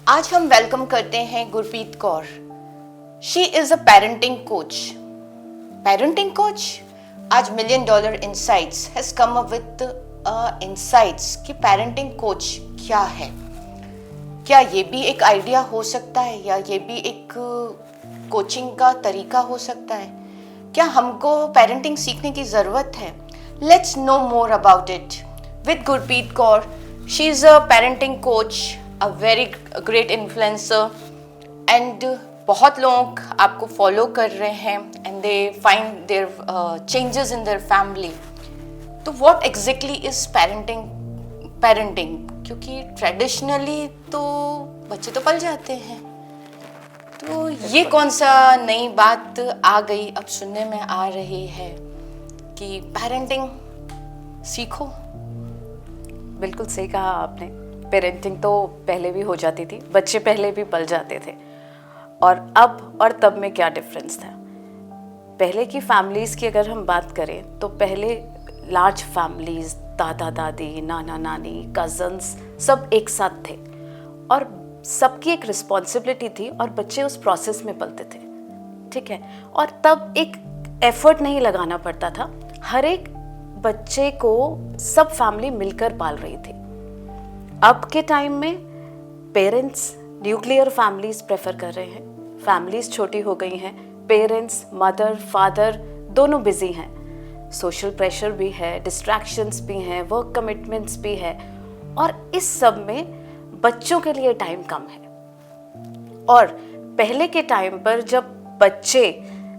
आज हम वेलकम करते हैं Gurpreet Kaur. She is a parenting coach. Parenting coach आज $1,000,000 insights has come up with insights कि पेरेंटिंग कोच क्या है। क्या ये भी एक आइडिया हो सकता है या ये भी एक कोचिंग का तरीका हो सकता है? क्या हमको पेरेंटिंग सीखने की ज़रूरत है? Let's know more about it with Gurpreet Kaur. She is a parenting coach, a very great influencer and बहुत लोग आपको फॉलो कर रहे हैं and they find their changes in their family. तो व्हाट एग्जैक्टली इज पेरेंटिंग? क्योंकि ट्रेडिशनली तो बच्चे तो पल जाते हैं, तो ये कौन सा नई बात आ गई अब सुनने में आ रही है कि पेरेंटिंग सीखो। बिल्कुल सही कहा आपने। पेरेंटिंग तो पहले भी हो जाती थी, बच्चे पहले भी पल जाते थे, और अब और तब में क्या डिफरेंस था। पहले की फैमिलीज़ की अगर हम बात करें तो पहले लार्ज फैमिलीज़, दादा दादी, नाना नानी, कज़न्स सब एक साथ थे और सबकी एक रिस्पॉन्सिबिलिटी थी और बच्चे उस प्रोसेस में पलते थे, ठीक है। और तब एक एफर्ट नहीं लगाना पड़ता था, हर एक बच्चे को सब फैमिली मिलकर पाल रही थी। अब के टाइम में पेरेंट्स न्यूक्लियर फैमिलीज प्रेफर कर रहे हैं, फैमिलीज छोटी हो गई हैं, पेरेंट्स, मदर, फादर दोनों बिजी हैं, सोशल प्रेशर भी है, डिस्ट्रैक्शंस भी हैं, वर्क कमिटमेंट्स भी है, और इस सब में बच्चों के लिए टाइम कम है। और पहले के टाइम पर जब बच्चे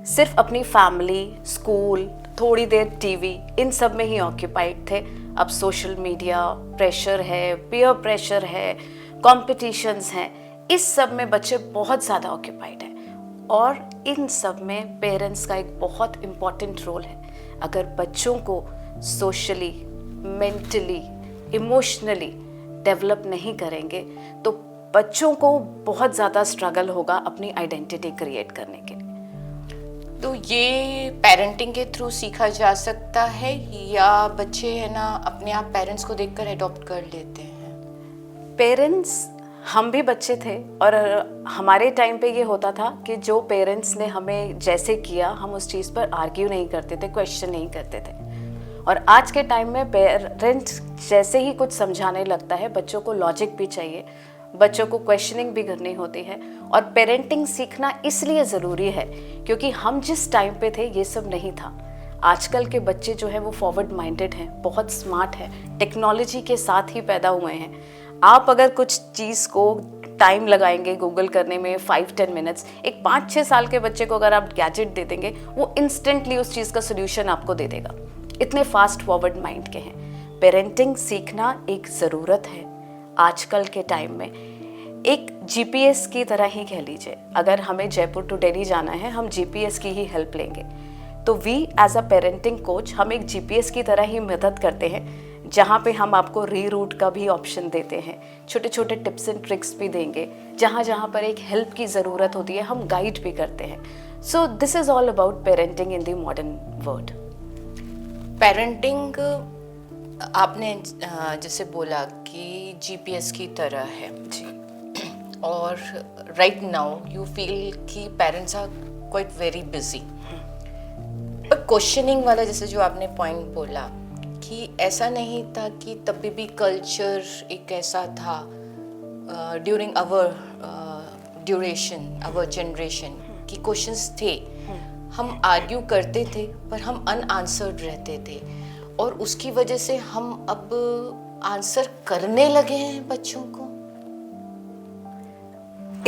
सिर्फ अपनी फैमिली, स्कूल, थोड़ी देर टीवी, इन सब में ही ऑक्यूपाइड थे। अब सोशल मीडिया प्रेशर है, पीयर प्रेशर है, कॉम्पिटिशन्स हैं, इस सब में बच्चे बहुत ज़्यादा ऑक्यूपाइड हैं और इन सब में पेरेंट्स का एक बहुत इम्पॉर्टेंट रोल है। अगर बच्चों को सोशली, मेंटली, इमोशनली डेवलप नहीं करेंगे तो बच्चों को बहुत ज़्यादा स्ट्रगल होगा अपनी आइडेंटिटी क्रिएट करने के लिए। तो ये पेरेंटिंग के थ्रू सीखा जा सकता है या बच्चे है ना अपने आप पेरेंट्स को देखकर अडॉप्ट कर लेते हैं? पेरेंट्स, हम भी बच्चे थे और हमारे टाइम पे ये होता था कि जो पेरेंट्स ने हमें जैसे किया हम उस चीज़ पर आर्ग्यू नहीं करते थे, क्वेश्चन नहीं करते थे। और आज के टाइम में पेरेंट्स जैसे ही कुछ समझाने लगता है, बच्चों को लॉजिक भी चाहिए, बच्चों को क्वेश्चनिंग भी करनी होती है। और पेरेंटिंग सीखना इसलिए ज़रूरी है क्योंकि हम जिस टाइम पे थे ये सब नहीं था। आजकल के बच्चे जो हैं वो फॉरवर्ड माइंडेड हैं, बहुत स्मार्ट हैं, टेक्नोलॉजी के साथ ही पैदा हुए हैं। आप अगर कुछ चीज़ को टाइम लगाएंगे गूगल करने में 5-10 मिनट्स, एक 5-6 साल के बच्चे को अगर आप गैजेट दे देंगे वो इंस्टेंटली उस चीज़ का सोल्यूशन आपको दे देगा। इतने फास्ट फॉरवर्ड माइंड के हैं। पेरेंटिंग सीखना एक ज़रूरत है आजकल के टाइम में। एक जीपीएस की तरह ही कह लीजिए, अगर हमें जयपुर टू दिल्ली जाना है हम जीपीएस की ही हेल्प लेंगे, तो we as a parenting coach हम एक जीपीएस की तरह ही मदद करते हैं, जहाँ पे हम आपको रीरूट का भी ऑप्शन देते हैं, छोटे छोटे टिप्स एंड ट्रिक्स भी देंगे, जहाँ जहाँ पर एक हेल्प की ज़रूरत होती है हम गाइड भी करते हैं। So this is all about parenting in the modern world. Parenting आपने जैसे बोला कि जीपीएस की तरह है जी, और राइट नाउ यू फील कि parents are quite very busy, पर क्वेश्चनिंग वाला जैसे जो आपने पॉइंट बोला कि ऐसा नहीं था कि तभी भी कल्चर एक ऐसा था during our duration, our generation, कि क्वेश्चंस थे, हम आर्ग्यू करते थे पर हम अनआंसर्ड रहते थे और उसकी वजह से हम अब आंसर करने लगे हैं बच्चों को।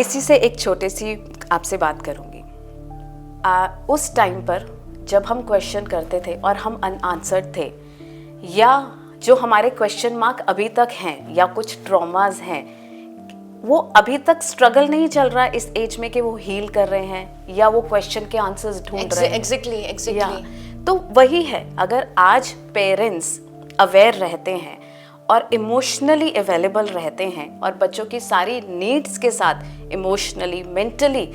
इसी से एक छोटी सी आपसे बात करूंगी। उस टाइम पर जब हम क्वेश्चन करते थे और हम अनआंसर्ड थे, या जो हमारे क्वेश्चन मार्क अभी तक हैं या कुछ ट्रॉमास हैं, वो अभी तक स्ट्रगल नहीं चल रहा इस एज में कि वो हील कर रहे हैं या वो क्वेश्चन के आंसर्स ढूंढ रहे हैं। एग्जैक्टली। तो वही है, अगर आज पेरेंट्स अवेयर रहते हैं और इमोशनली अवेलेबल रहते हैं और बच्चों की सारी नीड्स के साथ इमोशनली, मेंटली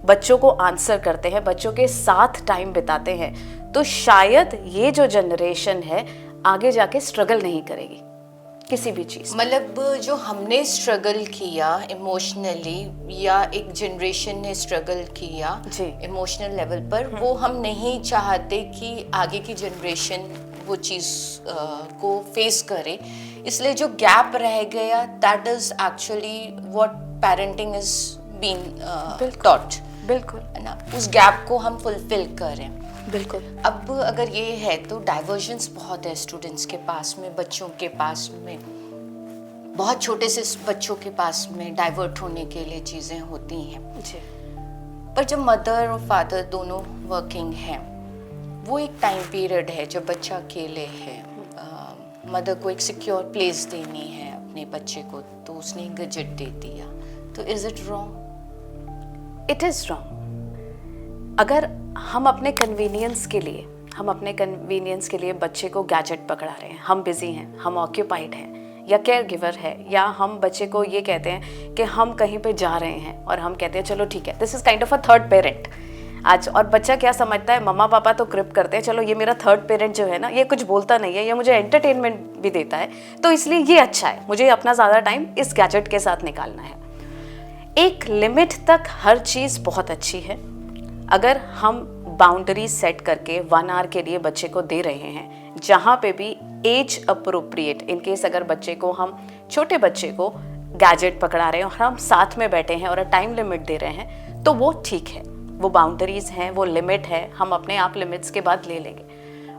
बच्चों को आंसर करते हैं, बच्चों के साथ टाइम बिताते हैं, तो शायद ये जो जनरेशन है आगे जाके स्ट्रगल नहीं करेगी। किसी भी चीज़। मतलब जो हमने स्ट्रगल किया इमोशनली या एक जनरेशन ने स्ट्रगल किया जी। इमोशनल लेवल पर, वो हम नहीं चाहते कि आगे की जनरेशन वो चीज़ को फेस करे, इसलिए जो गैप रह गया that is actually what parenting is been taught, बिल्कुल है ना, उस गैप को हम फुलफिल करें। बिल्कुल। अब अगर ये है तो डाइवर्जेंस बहुत है स्टूडेंट्स के पास में, बच्चों के पास में, बहुत छोटे से बच्चों के पास में डाइवर्ट होने के लिए चीज़ें होती हैं। जी। पर जब मदर और फादर दोनों वर्किंग हैं, वो एक टाइम पीरियड है जब बच्चा अकेले है, मदर को एक सिक्योर प्लेस देनी है अपने बच्चे को, तो उसने गैजेट दे दिया, तो is it wrong? It is wrong. अगर हम अपने कन्वीनियंस के लिए बच्चे को गैजेट पकड़ा रहे हैं, हम बिजी हैं, हम ऑक्यूपाइड हैं, या केयर गिवर है, या हम बच्चे को ये कहते हैं कि हम कहीं पे जा रहे हैं और हम कहते हैं चलो ठीक है, this is kind of a third parent आज। और बच्चा क्या समझता है, मम्मा पापा तो क्रिप करते हैं, चलो ये मेरा थर्ड पेरेंट जो है ना, ये कुछ बोलता नहीं है, ये मुझे एंटरटेनमेंट भी देता है, तो इसलिए ये अच्छा है, मुझे अपना ज़्यादा टाइम इस गैजेट के साथ निकालना है। एक लिमिट तक हर चीज़ बहुत अच्छी है। अगर हम बाउंड्री सेट करके 1 आवर के लिए बच्चे को दे रहे हैं, जहाँ पे भी एज अप्रोप्रिएट, इन केस अगर बच्चे को हम छोटे बच्चे को गैजेट पकड़ा रहे हैं और हम साथ में बैठे हैं और टाइम लिमिट दे रहे हैं, तो वो ठीक है, वो बाउंड्रीज हैं, वो लिमिट है, हम अपने आप लिमिट्स के बाद ले लेंगे।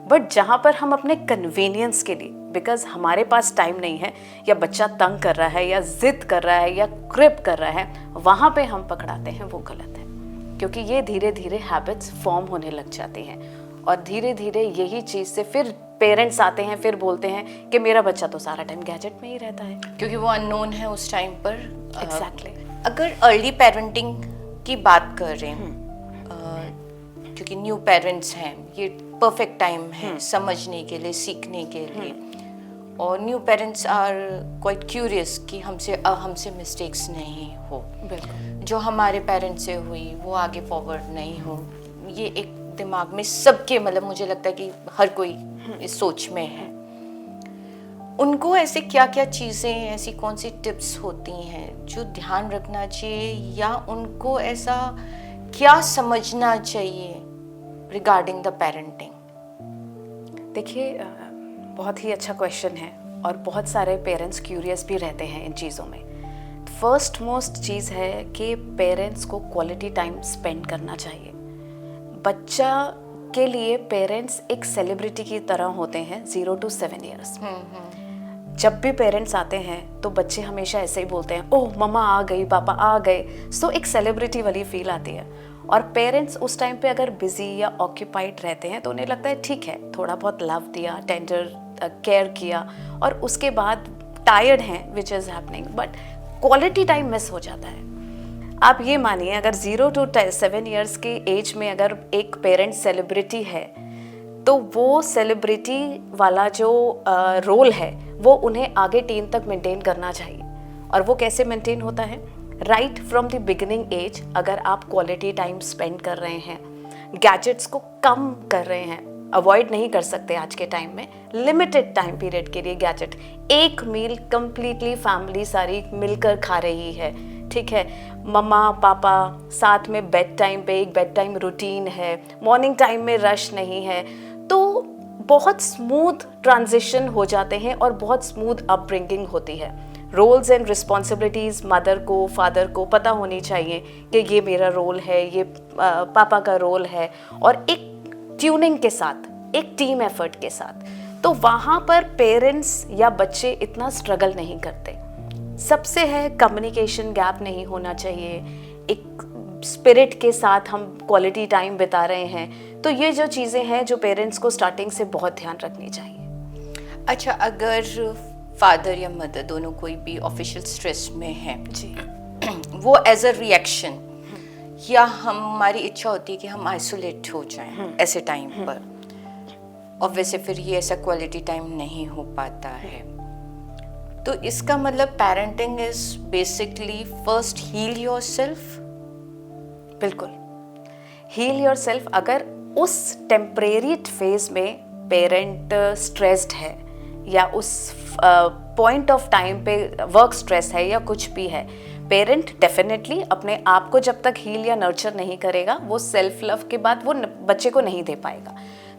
बट जहाँ पर हम अपने कन्वीनियंस के लिए, बिकॉज हमारे पास टाइम नहीं है, या बच्चा तंग कर रहा है, या जिद कर रहा है, या क्रिप कर रहा है, वहाँ पे हम पकड़ाते हैं, वो गलत है। क्योंकि ये धीरे धीरे हैबिट्स फॉर्म होने लग जाती हैं, और धीरे धीरे यही चीज़ से फिर पेरेंट्स आते हैं, फिर बोलते हैं कि मेरा बच्चा तो सारा टाइम गैजेट में ही रहता है, क्योंकि वो अननोन है उस टाइम पर। एग्जैक्टली। अगर अर्ली पेरेंटिंग की बात कर रहे हैं, क्योंकि न्यू पेरेंट्स हैं, ये परफेक्ट टाइम है समझने के लिए, सीखने के लिए, और new parents are quite curious कि हमसे मिस्टेक्स नहीं हो, बिल्कुल, जो हमारे पेरेंट्स से हुई वो आगे फॉरवर्ड नहीं हो, ये एक दिमाग में सबके, मतलब मुझे लगता है कि हर कोई इस सोच में है। उनको ऐसे क्या क्या चीज़ें, ऐसी कौन सी टिप्स होती हैं जो ध्यान रखना चाहिए, या उनको ऐसा क्या समझना चाहिए रिगार्डिंग द पेरेंटिंग? देखिए, बहुत ही अच्छा क्वेश्चन है, और बहुत सारे पेरेंट्स क्यूरियस भी रहते हैं इन चीज़ों में। फर्स्ट मोस्ट चीज़ है कि पेरेंट्स को क्वालिटी टाइम स्पेंड करना चाहिए। बच्चा के लिए पेरेंट्स एक सेलिब्रिटी की तरह होते हैं 0 to 7 ईयर्स। जब भी पेरेंट्स आते हैं तो बच्चे हमेशा ऐसे ही बोलते हैं, ओह मम्मा आ गई, पापा आ गए, सो एक सेलिब्रिटी वाली फील आती है। और पेरेंट्स उस टाइम पे अगर बिजी या ऑक्यूपाइड रहते हैं तो उन्हें लगता है ठीक है, थोड़ा बहुत लव दिया, टेंडर केयर किया, और उसके बाद टायर्ड हैं, which is happening, but quality time miss हो जाता है। आप ये मानिए, अगर 0 to 7 ईयर्स के एज में अगर एक पेरेंट सेलिब्रिटी है, तो वो सेलिब्रिटी वाला जो रोल है वो उन्हें आगे टीन तक मेंटेन करना चाहिए। और वो कैसे मेंटेन होता है? Right from the beginning age, अगर आप क्वालिटी टाइम स्पेंड कर रहे हैं, गैजेट्स को कम कर रहे हैं, अवॉइड नहीं कर सकते आज के टाइम में, लिमिटेड टाइम पीरियड के लिए गैजेट, एक मील कंप्लीटली फैमिली सारी मिलकर खा रही है, ठीक है, मम्मा पापा साथ में बेड टाइम पे एक बेड टाइम रूटीन है, मॉर्निंग टाइम में रश नहीं है, तो बहुत स्मूथ ट्रांजिशन हो जाते हैं और बहुत स्मूथ अपब्रिंगिंग होती है। रोल्स एंड रिस्पॉन्सिबिलिटीज़ मदर को, फादर को पता होनी चाहिए कि ये मेरा रोल है, ये पापा का रोल है, और एक ट्यूनिंग के साथ, एक टीम एफर्ट के साथ, तो वहाँ पर पेरेंट्स या बच्चे इतना स्ट्रगल नहीं करते। सबसे है कम्युनिकेशन गैप नहीं होना चाहिए, एक स्पिरिट के साथ हम क्वालिटी टाइम बिता रहे हैं, तो ये जो चीज़ें हैं जो पेरेंट्स को स्टार्टिंग से बहुत ध्यान रखनी चाहिए। अच्छा, अगर फादर या मदर दोनों कोई भी ऑफिशियल स्ट्रेस में है जी, वो एज अ रिएक्शन, या हमारी इच्छा होती है कि हम आइसोलेट हो जाएं ऐसे टाइम पर, और वैसे फिर ये ऐसा क्वालिटी टाइम नहीं हो पाता है, तो इसका मतलब parenting is basically first heal yourself. बिल्कुल, हील योरसेल्फ। अगर उस टेम्परेरी फेज में पेरेंट स्ट्रेस्ड है या उस पॉइंट ऑफ टाइम पे वर्क स्ट्रेस है या कुछ भी है, पेरेंट डेफिनेटली अपने आप को जब तक हील या नर्चर नहीं करेगा, वो सेल्फ लव के बाद वो बच्चे को नहीं दे पाएगा।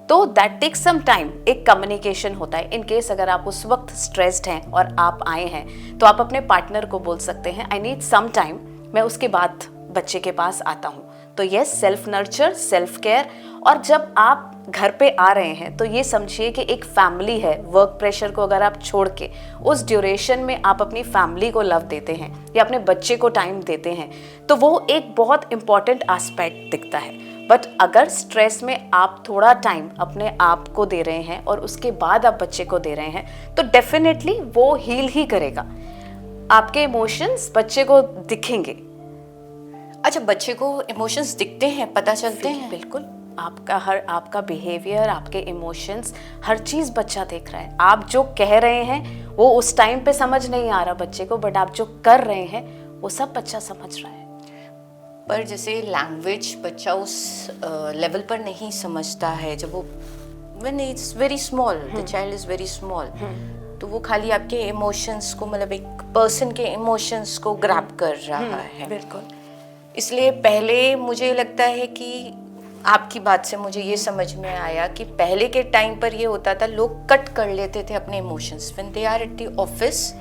तो दैट टेक्स सम टाइम। एक कम्युनिकेशन होता है। इन केस अगर आप उस वक्त स्ट्रेस्ड हैं और आप आए हैं, तो आप अपने पार्टनर को बोल सकते हैं आई नीड सम टाइम, मैं उसके बाद बच्चे के पास आता हूँ। तो yes, self nurture, self care. और जब आप घर पे आ रहे हैं तो ये समझिए कि एक फैमिली है। वर्क प्रेशर को अगर आप छोड़ के उस ड्यूरेशन में आप अपनी फैमिली को लव देते हैं या अपने बच्चे को टाइम देते हैं, तो वो एक बहुत इंपॉर्टेंट एस्पेक्ट दिखता है। बट अगर स्ट्रेस में आप थोड़ा टाइम अपने आप को दे रहे हैं और उसके बाद आप बच्चे को दे रहे हैं, तो डेफिनेटली वो हील ही करेगा। आपके इमोशंस बच्चे को दिखेंगे। अच्छा, बच्चे को इमोशंस दिखते हैं, पता चलते हैं? बिल्कुल, आपका बिहेवियर, आपके इमोशंस, हर चीज बच्चा देख रहा है। आप जो कह रहे हैं वो उस टाइम पे समझ नहीं आ रहा बच्चे को, बट आप जो कर रहे हैं वो सब बच्चा समझ रहा है। पर जैसे लैंग्वेज बच्चा उस लेवल पर नहीं समझता है, जब वो when it's very small, the child is very small, तो वो खाली आपके इमोशंस को, मतलब एक पर्सन के इमोशंस को ग्रैब कर रहा है। बिल्कुल। इसलिए पहले मुझे लगता है कि आपकी बात से मुझे ये समझ में आया कि पहले के टाइम पर ये होता था, लोग कट कर लेते थे अपने emotions when they are at the office,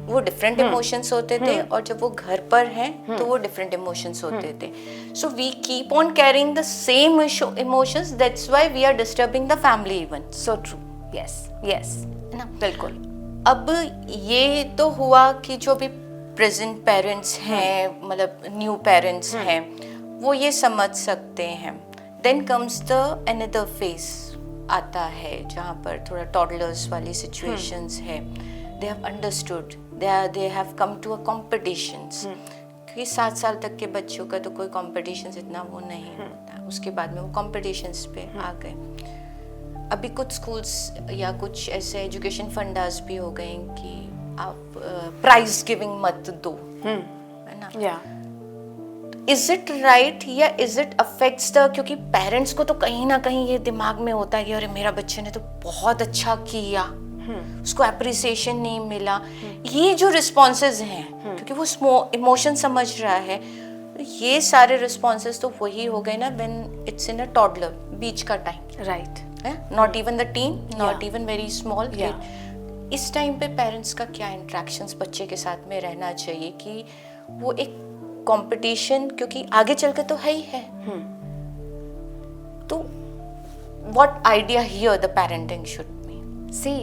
वो डिफरेंट इमोशंस होते थे, और जब वो घर पर हैं तो वो डिफरेंट इमोशंस होते थे। So we keep on carrying the same emotions, that's why we are disturbing the family even. So true. Yes yes, ना, बिल्कुल। अब ये तो हुआ कि जो भी प्रेजेंट पेरेंट्स हैं, मतलब न्यू पेरेंट्स हैं, वो ये समझ सकते हैं। Then comes the another phase आता है जहाँ पर थोड़ा टॉडलर्स वाली सिचुएशंस है। They have understood, they have come to a competitions, क्योंकि 7 साल तक के बच्चों का तो कोई कॉम्पिटिशन्स इतना वो नहीं होता, उसके बाद में वो कॉम्पिटिशन्स पे आ गए। अभी कुछ स्कूल्स या कुछ ऐसे एजुकेशन फंडास भी हो गए कि आप प्राइज गिविंग मत दो, है ना? या इज इट राइट या इज इट अफेक्ट्स द, क्योंकि पेरेंट्स को तो कहीं ना कहीं ये दिमाग में होता है कि अरे मेरा बच्चे ने तो बहुत अच्छा किया, उसको अप्रिसिएशन नहीं मिला। ये जो रिस्पॉन्सेज हैं, क्योंकि वो इमोशन समझ रहा है, ये सारे रिस्पॉन्सेज तो वही हो गए ना when it's in a toddler, बीच का time, right. Not even the teen, not even very small kid. इस टाइम पे पेरेंट्स का क्या इंटरेक्शंस बच्चे के साथ में रहना चाहिए कि वो एक कंपटीशन, क्योंकि आगे चल के तो है ही है, तो what idea here the parenting should be? See,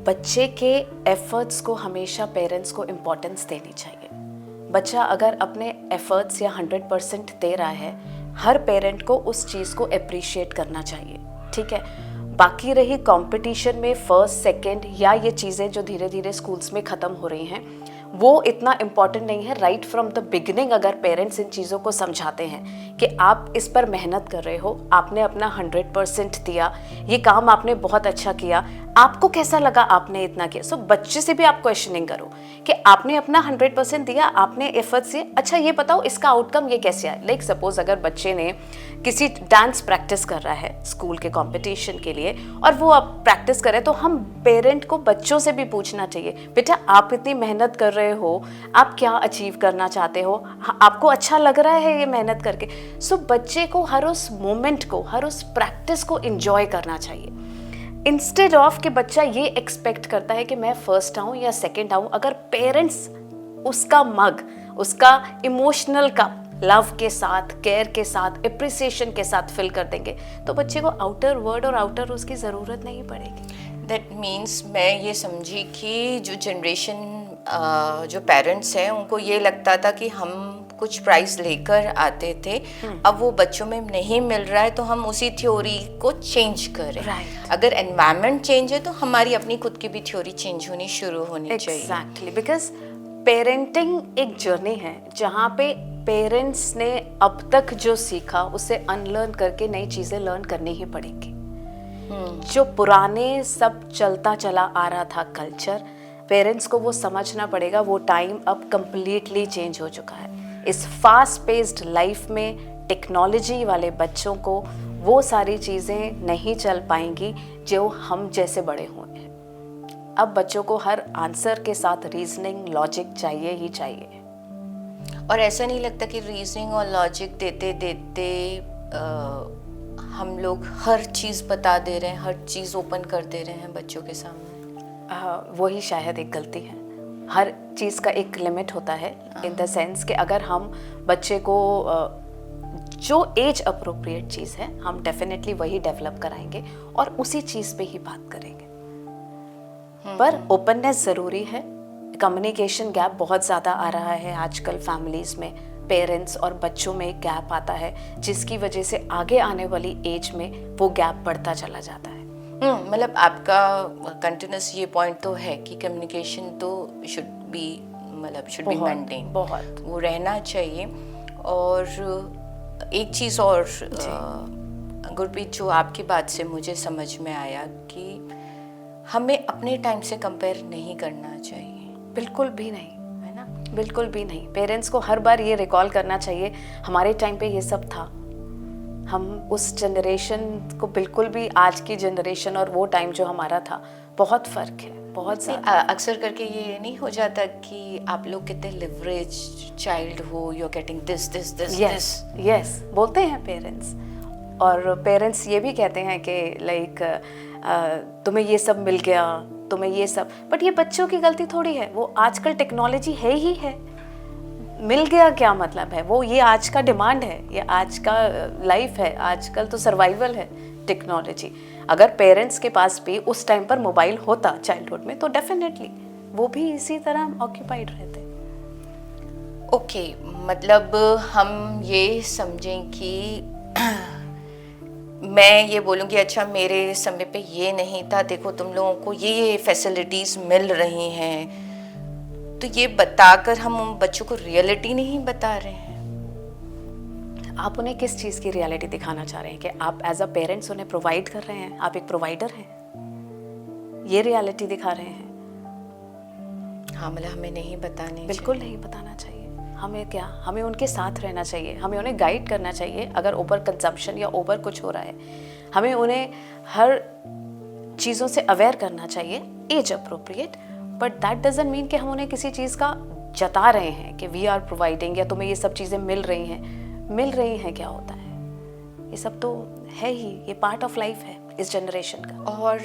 बच्चे के एफर्ट्स को हमेशा पेरेंट्स को इम्पोर्टेंस देनी चाहिए। बच्चा अगर अपने एफर्ट्स या 100% दे रहा है, हर पेरेंट को उस चीज़ को अप्रिशिएट करना चाहिए, ठीक है? बाकी रही कंपटीशन में फर्स्ट, सेकंड या ये चीज़ें जो धीरे धीरे स्कूल्स में ख़त्म हो रही हैं, वो इतना इम्पॉर्टेंट नहीं है। राइट फ्रॉम द बिगिनिंग अगर पेरेंट्स इन चीज़ों को समझाते हैं कि आप इस पर मेहनत कर रहे हो, आपने अपना 100% दिया, ये काम आपने बहुत अच्छा किया, आपको कैसा लगा आपने इतना किया। सो बच्चे से भी आप क्वेश्चनिंग करो कि आपने अपना 100% दिया, आपने एफर्ट्स दिए, अच्छा ये बताओ इसका आउटकम ये कैसे आया। लाइक सपोज अगर बच्चे ने किसी डांस प्रैक्टिस कर रहा है स्कूल के कंपटीशन के लिए और वो अब प्रैक्टिस करे, तो हम पेरेंट को बच्चों से भी पूछना चाहिए, बेटा आप इतनी मेहनत कर रहे हो, आप क्या अचीव करना चाहते हो, आपको अच्छा लग रहा है ये मेहनत करके। सो बच्चे को हर उस मोमेंट को, हर उस प्रैक्टिस को एंजॉय करना चाहिए, इंस्टेड ऑफ कि बच्चा ये एक्सपेक्ट करता है कि मैं फर्स्ट आऊँ या सेकंड आऊँ। अगर पेरेंट्स उसका मग, उसका इमोशनल कप लव के साथ, केयर के साथ, एप्रिसिएशन के साथ फिल कर देंगे, तो बच्चे को आउटर वर्ड और आउटर उसकी ज़रूरत नहीं पड़ेगी। दैट मीन्स मैं ये समझी कि जो जनरेशन, जो पेरेंट्स हैं, उनको ये लगता था कि हम कुछ प्राइस लेकर आते थे, अब वो बच्चों में नहीं मिल रहा है तो हम उसी थ्योरी को चेंज करें। Right. अगर एनवायरनमेंट चेंज है तो हमारी अपनी खुद की भी थ्योरी चेंज होनी शुरू होनी चाहिए। एग्जैक्टली, बिकॉज पेरेंटिंग एक जर्नी है जहाँ पे पेरेंट्स ने अब तक जो सीखा उसे अनलर्न करके नई चीज़ें लर्न करनी ही पड़ेंगी। जो पुराने सब चलता चला आ रहा था कल्चर, पेरेंट्स को वो समझना पड़ेगा, वो टाइम अब कंप्लीटली चेंज हो चुका है। इस फास्ट पेस्ड लाइफ में टेक्नोलॉजी वाले बच्चों को वो सारी चीज़ें नहीं चल पाएंगी जो हम जैसे बड़े हुए हैं। अब बच्चों को हर आंसर के साथ रीजनिंग लॉजिक चाहिए ही चाहिए। और ऐसा नहीं लगता कि रीजनिंग और लॉजिक देते देते हम लोग हर चीज़ बता दे रहे हैं, हर चीज़ ओपन कर दे रहे हैं बच्चों के सामने? वही शायद एक गलती है। हर चीज़ का एक लिमिट होता है, इन द सेंस कि अगर हम बच्चे को जो एज अप्रोप्रिएट चीज़ है हम डेफिनेटली वही डेवलप कराएंगे और उसी चीज़ पे ही बात करेंगे। पर ओपननेस ज़रूरी है। कम्युनिकेशन गैप बहुत ज़्यादा आ रहा है आजकल फैमिलीज़ में, पेरेंट्स और बच्चों में एक गैप आता है जिसकी वजह से आगे आने वाली एज में वो गैप बढ़ता चला जाता है। मतलब आपका कंटिन्यूस ये पॉइंट तो है कि कम्युनिकेशन तो शुड बी मेंटेन, बहुत वो रहना चाहिए। और एक चीज़ और गुरप्रीत, जो आपकी बात से मुझे समझ में आया कि हमें अपने टाइम से कंपेयर नहीं करना चाहिए। बिल्कुल भी नहीं, है ना? बिल्कुल भी नहीं। पेरेंट्स को हर बार ये रिकॉल करना चाहिए हमारे टाइम पे ये सब था। हम उस जनरेशन को बिल्कुल भी, आज की जनरेशन और वो टाइम जो हमारा था बहुत फ़र्क है, बहुत ज़्यादा। अक्सर करके ये नहीं हो जाता कि आप लोग कितने लिवरेज चाइल्ड हो, you are getting this yes बोलते हैं पेरेंट्स। और पेरेंट्स ये भी कहते हैं कि लाइक तुम्हें ये सब मिल गया, तुम्हें ये सब, बट ये बच्चों की गलती थोड़ी है। वो आजकल टेक्नोलॉजी है ही है, मिल गया क्या मतलब है? वो ये आज का डिमांड है, ये आज का लाइफ है, आजकल तो सर्वाइवल है टेक्नोलॉजी। अगर पेरेंट्स के पास भी उस टाइम पर मोबाइल होता चाइल्डहुड में तो डेफिनेटली वो भी इसी तरह ऑक्यूपाइड रहते। ओके, मतलब हम ये समझें कि मैं ये बोलूँ कि अच्छा मेरे समय पे ये नहीं था, देखो तुम लोगों को ये फैसिलिटीज़ मिल रही हैं, तो ये बताकर हम उन बच्चों को रियलिटी नहीं बता रहे हैं। आप उन्हें किस चीज़ की रियलिटी दिखाना चाह रहे हैं? कि आप एज अ पेरेंट्स उन्हें प्रोवाइड कर रहे हैं, आप एक प्रोवाइडर हैं, ये रियलिटी दिखा रहे हैं? हाँ, मतलब हमें नहीं बतानी, बिल्कुल नहीं बताना चाहिए। हमें क्या, हमें उनके साथ रहना चाहिए, हमें उन्हें गाइड करना चाहिए। अगर ओवर कंजम्पशन या ओवर कुछ हो रहा है, हमें उन्हें हर चीज़ों से अवेयर करना चाहिए, age appropriate. But that doesn't mean कि हम उन्हें किसी चीज़ का जता रहे हैं कि वी आर प्रोवाइडिंग या तुम्हें ये सब चीज़ें मिल रही हैं। मिल रही हैं क्या होता है? ये सब तो है ही, ये पार्ट ऑफ लाइफ है इस जनरेशन का। और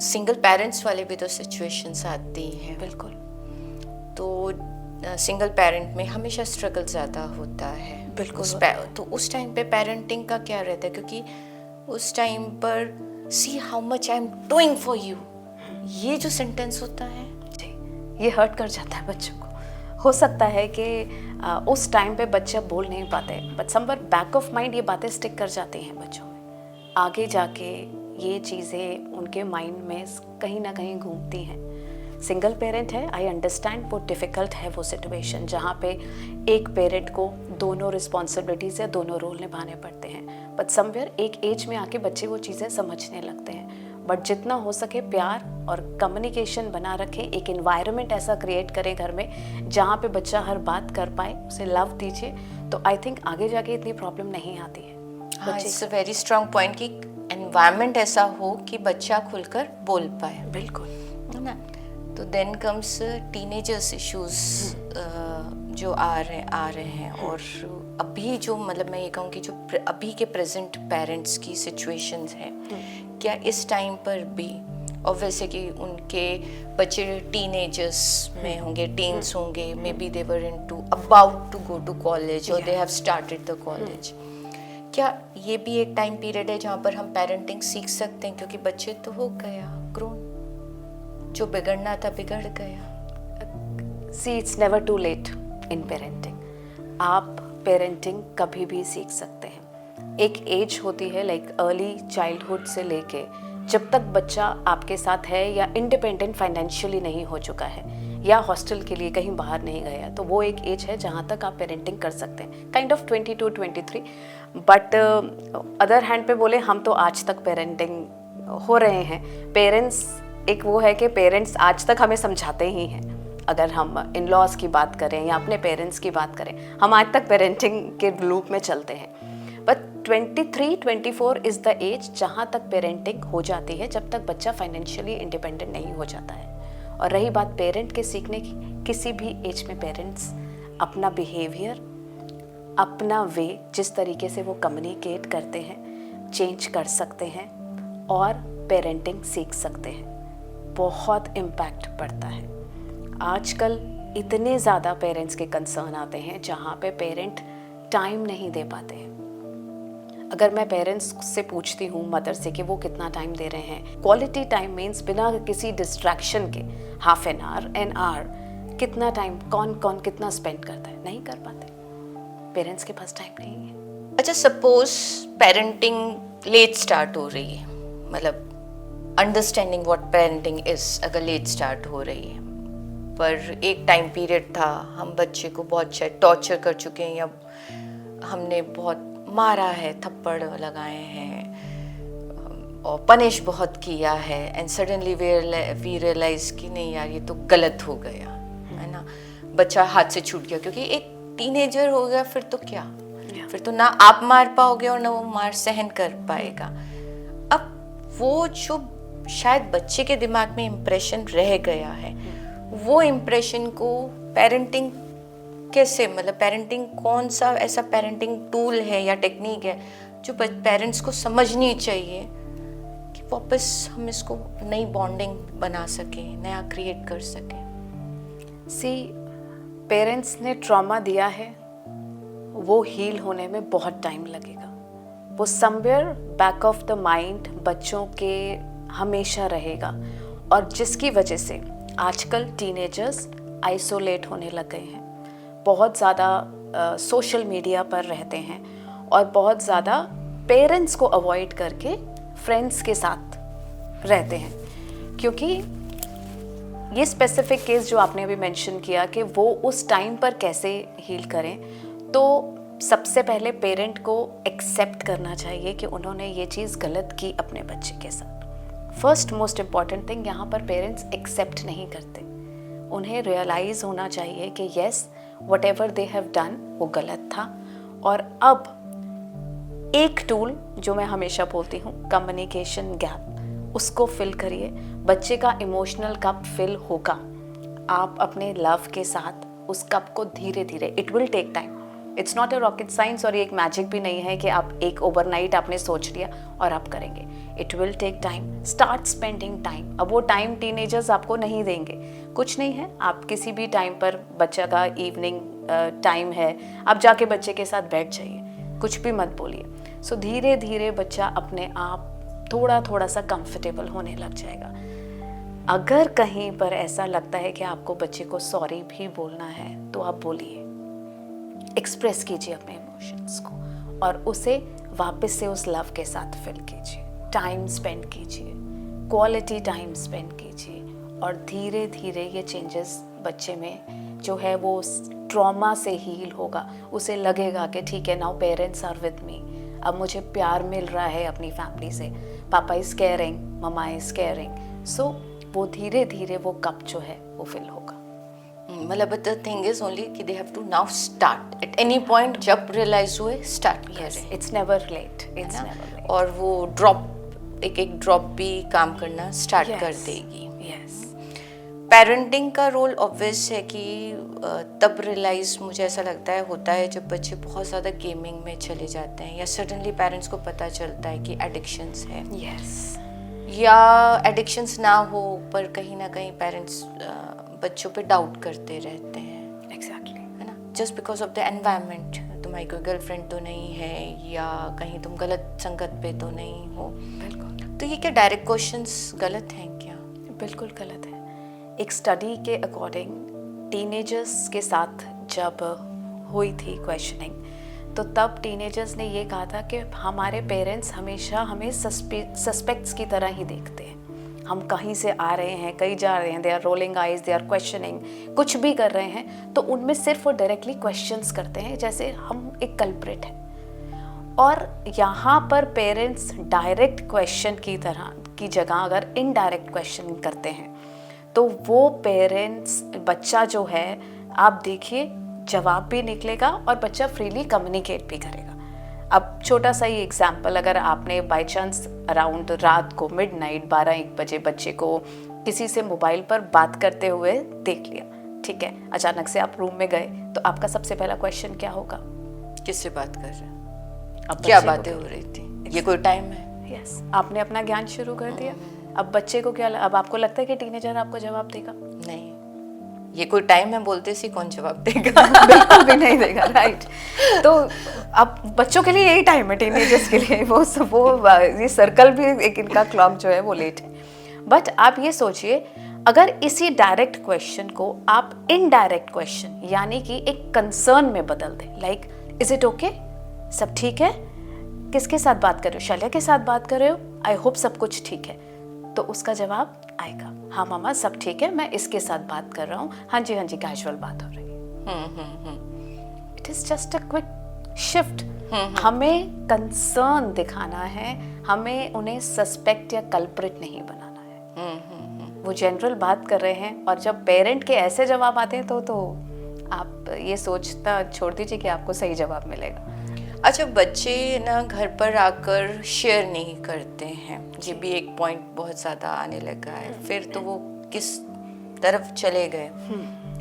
सिंगल पेरेंट्स वाले भी तो सिचुएशंस आती हैं। बिल्कुल। तो सिंगल पेरेंट में हमेशा स्ट्रगल ज़्यादा होता है। बिल्कुल। तो उस टाइम पे पेरेंटिंग का क्या रहता है? क्योंकि उस टाइम पर see how much I am doing for you, ये जो सेंटेंस होता है ये हर्ट कर जाता है बच्चों को। हो सकता है कि उस टाइम पे बच्चे बोल नहीं पाते, but somewhere back of mind ये बातें स्टिक कर जाती हैं बच्चों में। आगे जाके ये चीज़ें उनके माइंड में कहीं ना कहीं घूमती हैं। सिंगल पेरेंट है, आई अंडरस्टैंड वो डिफ़िकल्ट है वो सिचुएशन जहाँ पे एक पेरेंट को दोनों रिस्पॉन्सिबिलिटीज़ या दोनों रोल निभाने पड़ते हैं। बट समवेयर एक एज में आके बच्चे वो चीज़ें समझने लगते हैं। बट जितना हो सके प्यार और कम्युनिकेशन बना रखें, एक एनवायरनमेंट ऐसा क्रिएट करें घर में जहाँ पे बच्चा हर बात कर पाए, उसे लव दीजिए, तो आई थिंक आगे जाके इतनी प्रॉब्लम नहीं आती है। It's a very strong point कि एनवायरनमेंट ऐसा हो कि बच्चा खुलकर बोल पाए। बिल्कुल, है ना? तो देन कम्स टीनेजर्स इश्यूज जो आ रहे हैं। और अभी जो, मतलब मैं ये कहूँ कि जो अभी के प्रेजेंट पेरेंट्स की सिचुएशंस है, क्या इस टाइम पर भी, और वैसे कि उनके बच्चे टीनेजर्स में होंगे, टीन्स होंगे, maybe they were about to go to college और they have started the college, क्या ये भी एक टाइम पीरियड है जहाँ पर हम पेरेंटिंग सीख सकते हैं? क्योंकि बच्चे तो हो गया ग्रोन, जो बिगड़ना था बिगड़ गया। See it's never too late in parenting. आप पेरेंटिंग कभी भी सीख सकते हैं। एक एज होती है लाइक अर्ली चाइल्डहुड से लेके जब तक बच्चा आपके साथ है या इंडिपेंडेंट फाइनेंशियली नहीं हो चुका है या हॉस्टल के लिए कहीं बाहर नहीं गया, तो वो एक एज है जहाँ तक आप पेरेंटिंग कर सकते हैं, kind of 22-23। But other hand पे बोले हम तो आज तक पेरेंटिंग हो रहे हैं। पेरेंट्स एक वो है कि पेरेंट्स आज तक हमें समझाते ही हैं। अगर हम इन लॉज की बात करें या अपने पेरेंट्स की बात करें, हम आज तक पेरेंटिंग के लूप में चलते हैं। बट 23-24 इज़ द एज जहाँ तक पेरेंटिंग हो जाती है, जब तक बच्चा फाइनेंशियली इंडिपेंडेंट नहीं हो जाता है। और रही बात पेरेंट के सीखने की, किसी भी एज में पेरेंट्स अपना बिहेवियर, अपना वे, जिस तरीके से वो कम्युनिकेट करते हैं, चेंज कर सकते हैं और पेरेंटिंग सीख सकते हैं। बहुत इम्पैक्ट पड़ता है। आजकल इतने ज़्यादा पेरेंट्स के कंसर्न आते हैं जहाँ पे पेरेंट टाइम नहीं दे पाते हैं। अगर मैं पेरेंट्स से पूछती हूँ, मदर से, कि वो कितना टाइम दे रहे हैं, क्वालिटी टाइम मीन्स बिना किसी डिस्ट्रैक्शन के हाफ एन आवर, कितना टाइम कौन कौन कितना स्पेंड करता है, नहीं कर पाते। पेरेंट्स के पास टाइम नहीं है। अच्छा, सपोज पेरेंटिंग लेट स्टार्ट हो रही है, मतलब अंडरस्टैंडिंग व्हाट पेरेंटिंग इज अगर लेट स्टार्ट हो रही है, पर एक टाइम पीरियड था हम बच्चे को बहुत शायद टॉर्चर कर चुके हैं या हमने बहुत मारा है, थप्पड़ लगाए हैं और पनिश बहुत किया है, एंड सडनली वी रियलाइज कि नहीं यार ये तो गलत हो गया, है ना, बच्चा हाथ से छूट गया क्योंकि एक टीनेजर हो गया, फिर तो क्या, फिर तो ना आप मार पाओगे और ना वो मार सहन कर पाएगा। अब वो जो शायद बच्चे के दिमाग में इम्प्रेशन रह गया है, वो इम्प्रेशन को पेरेंटिंग कैसे, मतलब पेरेंटिंग कौन सा ऐसा पेरेंटिंग टूल है या टेक्निक है जो पेरेंट्स को समझनी चाहिए कि वापस हम इसको नई बॉन्डिंग बना सकें, नया क्रिएट कर सकें। पेरेंट्स ने ट्रॉमा दिया है, वो हील होने में बहुत टाइम लगेगा। वो somewhere back of the mind बच्चों के हमेशा रहेगा, और जिसकी वजह से आजकल टीनेजर्स आइसोलेट होने लग गए हैं, बहुत ज़्यादा सोशल मीडिया पर रहते हैं और बहुत ज़्यादा पेरेंट्स को अवॉइड करके फ्रेंड्स के साथ रहते हैं। क्योंकि ये स्पेसिफिक केस जो आपने अभी मेंशन किया कि वो उस टाइम पर कैसे हील करें, तो सबसे पहले पेरेंट को एक्सेप्ट करना चाहिए कि उन्होंने ये चीज़ गलत की अपने बच्चे के साथ। फर्स्ट मोस्ट इम्पॉर्टेंट थिंग, यहाँ पर पेरेंट्स एक्सेप्ट नहीं करते। उन्हें रियलाइज़ होना चाहिए कि yes, whatever they have done वो गलत था, और अब एक टूल जो मैं हमेशा बोलती हूँ, कम्युनिकेशन गैप, उसको फिल करिए। बच्चे का इमोशनल कप फिल होगा आप अपने लव के साथ। उस कप को धीरे धीरे, it will take time, it's not a rocket science, और ये एक मैजिक भी नहीं है कि आप एक ओवरनाइट आपने सोच लिया और आप करेंगे। It will take time. Start spending time. अब वो टाइम टीनेजर्स आपको नहीं देंगे, कुछ नहीं है, आप किसी भी टाइम पर, बच्चा का इवनिंग टाइम है, आप जाके बच्चे के साथ बैठ जाइए, कुछ भी मत बोलिए। सो धीरे धीरे बच्चा अपने आप थोड़ा थोड़ा सा कंफर्टेबल होने लग जाएगा। अगर कहीं पर ऐसा लगता है कि आपको बच्चे को सॉरी भी बोलना है, तो आप बोलिए, एक्सप्रेस कीजिए अपने इमोशंस को, और उसे वापस से उस लव के साथ फिल कीजिए। टाइम स्पेंड कीजिए, क्वालिटी टाइम स्पेंड कीजिए, और धीरे धीरे ये चेंजेस बच्चे में जो है वो ट्रॉमा से हील होगा। उसे लगेगा कि ठीक है, now parents are with me, अब मुझे प्यार मिल रहा है अपनी फैमिली से, papa is caring, mama is caring. So वो धीरे धीरे वो कप जो है वो फिल होगा। मतलब द थिंग इज ओनली कि they have to now start at any point, जब रियलाइज हुए स्टार्ट करें। It's never late, it's never late. और वो ड्रॉप, एक एक ड्रॉप भी काम करना स्टार्ट कर देगी। यस। पेरेंटिंग का ऑब्वियस ऑब्वियस है कि तब रियलाइज, मुझे ऐसा लगता है, होता है जब बच्चे बहुत ज़्यादा गेमिंग में चले जाते हैं, या सडनली पेरेंट्स को पता चलता है कि एडिक्शंस है। यस। या एडिक्शंस ना हो पर कहीं ना कहीं पेरेंट्स बच्चों पे डाउट करते रहते हैं। एग्जैक्टली, है ना, just because of the environment. तुम्हारी कोई गर्लफ्रेंड तो नहीं है, या कहीं तुम गलत संगत पे तो नहीं हो। बिल्कुल। तो ये क्या डायरेक्ट क्वेश्चंस गलत हैं क्या? बिल्कुल गलत है। एक स्टडी के अकॉर्डिंग टीनेजर्स के साथ जब हुई थी क्वेश्चनिंग, तो तब टीनेजर्स ने ये कहा था कि हमारे पेरेंट्स हमेशा हमें सस्पेक्ट्स की तरह ही देखते हैं। हम कहीं से आ रहे हैं, कहीं जा रहे हैं, they are rolling eyes, they are questioning, कुछ भी कर रहे हैं तो उनमें सिर्फ वो डायरेक्टली क्वेश्चंस करते हैं जैसे हम एक कल्प्रिट हैं। और यहाँ पर पेरेंट्स डायरेक्ट क्वेश्चन की तरह की जगह अगर इनडायरेक्ट क्वेश्चन करते हैं, तो वो पेरेंट्स, बच्चा जो है, आप देखिए, जवाब भी निकलेगा और बच्चा फ्रीली कम्युनिकेट भी करेगा। अब छोटा सा ही एग्जाम्पल, अगर आपने बाय चांस अराउंड रात को मिडनाइट 12-1 बजे बच्चे को किसी से मोबाइल पर बात करते हुए देख लिया, ठीक है, अचानक से आप रूम में गए, तो आपका सबसे पहला क्वेश्चन क्या होगा? किससे बात कर रहे हैं, अब क्या बच्चे को बातें हो रही थी, ये कोई टाइम है? यस, आपने अपना ज्ञान शुरू कर दिया। अब बच्चे को क्या, अब आपको लगता है कि टीनेजर आपको जवाब देगा? नहीं, ये कोई टाइम है बोलते सी कौन जवाब देगा? बिल्कुल भी नहीं देगा, राइट। तो अब बच्चों के लिए यही टाइम है, टीनेजर्स के लिए वो ये सर्कल भी एक इनका क्लॉक जो है वो लेट है। बट आप ये सोचिए, अगर इसी डायरेक्ट क्वेश्चन को आप इनडायरेक्ट क्वेश्चन यानी कि एक कंसर्न में बदल दें, लाइक इज इट ओके, सब ठीक है, किसके साथ बात कर रहे हो, शैल्या के साथ बात कर रहे हो, आई होप सब कुछ ठीक है, तो उसका जवाब आएगा, हाँ मामा सब ठीक है, मैं इसके साथ बात कर रहा हूँ, हाँ जी कैजुअल बात हो रही है। It is just a quick shift. हमें कंसर्न दिखाना है, हमें उन्हें सस्पेक्ट या कल्प्रिट नहीं बनाना है। वो जनरल बात कर रहे हैं और जब पेरेंट के ऐसे जवाब आते हैं तो आप ये सोचता छोड़ दीजिए कि आपको सही जवाब मिलेगा। अच्छा, बच्चे ना घर पर आकर शेयर नहीं करते हैं, ये भी एक पॉइंट बहुत ज़्यादा आने लगा है। फिर तो वो किस तरफ चले गए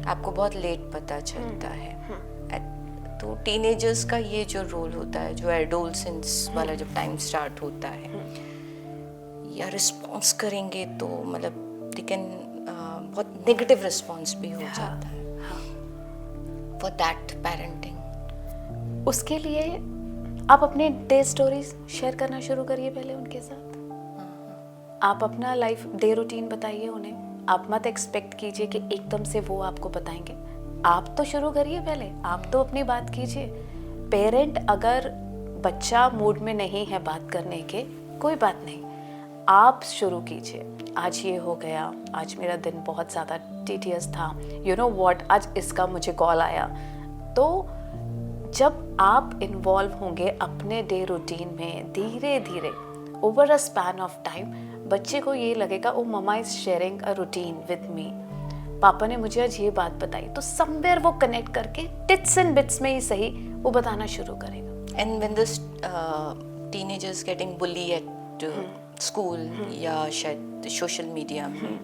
आपको बहुत लेट पता चलता है। तो टीनेजर्स का ये जो रोल होता है, जो एडोलसेंस वाला जब टाइम स्टार्ट होता है, या रिस्पॉन्स करेंगे तो मतलब बहुत नेगेटिव रिस्पॉन्स भी हो जाता है फॉर दैट पेरेंटिंग। उसके लिए आप अपने डे स्टोरीज शेयर करना शुरू करिए पहले उनके साथ। आप अपना लाइफ डे रूटीन बताइए उन्हें। आप मत एक्सपेक्ट कीजिए कि एकदम से वो आपको बताएंगे, आप तो शुरू करिए पहले, आप तो अपनी बात कीजिए। पेरेंट अगर बच्चा मूड में नहीं है बात करने के, कोई बात नहीं, आप शुरू कीजिए। आज ये हो गया, आज मेरा दिन बहुत ज़्यादा टीडियस था, यू नो व्हाट, आज इसका मुझे कॉल आया। तो जब आप इन्वॉल्व होंगे अपने डे रूटीन में, धीरे धीरे over a span of time बच्चे को ये लगेगा oh mama is sharing a routine with me, papa ने मुझे आज ये बात बताई, तो समवेयर वो कनेक्ट करके टिट्स एंड बिट्स में ही सही वो बताना शुरू करेगा। And when this teenagers getting bully at school या शायद सोशल मीडिया में,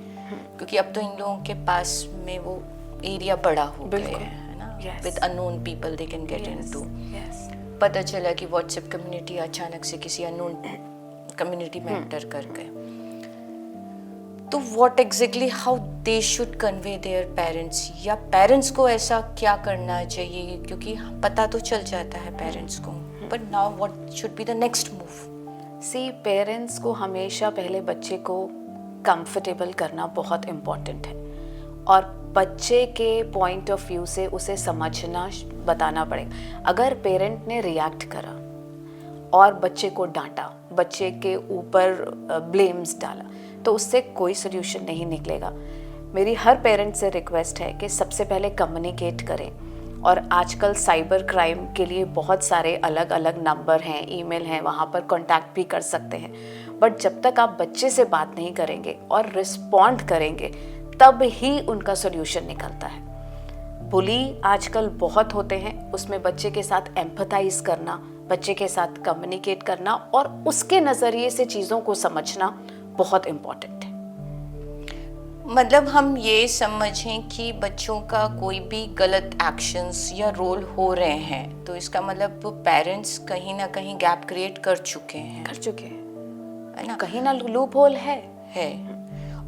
क्योंकि अब तो इन लोगों के पास में वो एरिया बड़ा हो गया है ना, with unknown people they can get into. पता चला कि व्हाट्सएप कम्युनिटी अचानक से किसी अननोन कम्युनिटी में एंटर कर गए, तो what exactly how they should convey their parents, या पेरेंट्स को ऐसा क्या करना चाहिए, क्योंकि पता तो चल जाता है पेरेंट्स को, but now what should be the next move? See, parents को हमेशा पहले बच्चे को कंफर्टेबल करना बहुत इम्पॉर्टेंट है, और बच्चे के पॉइंट ऑफ व्यू से उसे समझना बताना पड़ेगा। अगर पेरेंट ने रिएक्ट करा और बच्चे को डांटा, बच्चे के ऊपर ब्लेम्स डाला, तो उससे कोई सोल्यूशन नहीं निकलेगा। मेरी हर पेरेंट से रिक्वेस्ट है कि सबसे पहले कम्युनिकेट करें, और आजकल साइबर क्राइम के लिए बहुत सारे अलग अलग नंबर हैं, ईमेल हैं, वहाँ पर कांटेक्ट भी कर सकते हैं। बट जब तक आप बच्चे से बात नहीं करेंगे और रिस्पॉन्ड करेंगे, तब ही उनका सोल्यूशन निकलता है। बुली आजकल बहुत होते हैं, उसमें बच्चे के साथ एम्पथाइज करना, बच्चे के साथ कम्युनिकेट करना और उसके नज़रिए से चीज़ों को समझना बहुत इम्पॉर्टेंट है। मतलब हम ये समझें कि बच्चों का कोई भी गलत एक्शंस या रोल हो रहे हैं, तो इसका मतलब पेरेंट्स कहीं ना कहीं गैप क्रिएट कर चुके हैं, है ना, कहीं ना लूप होल है।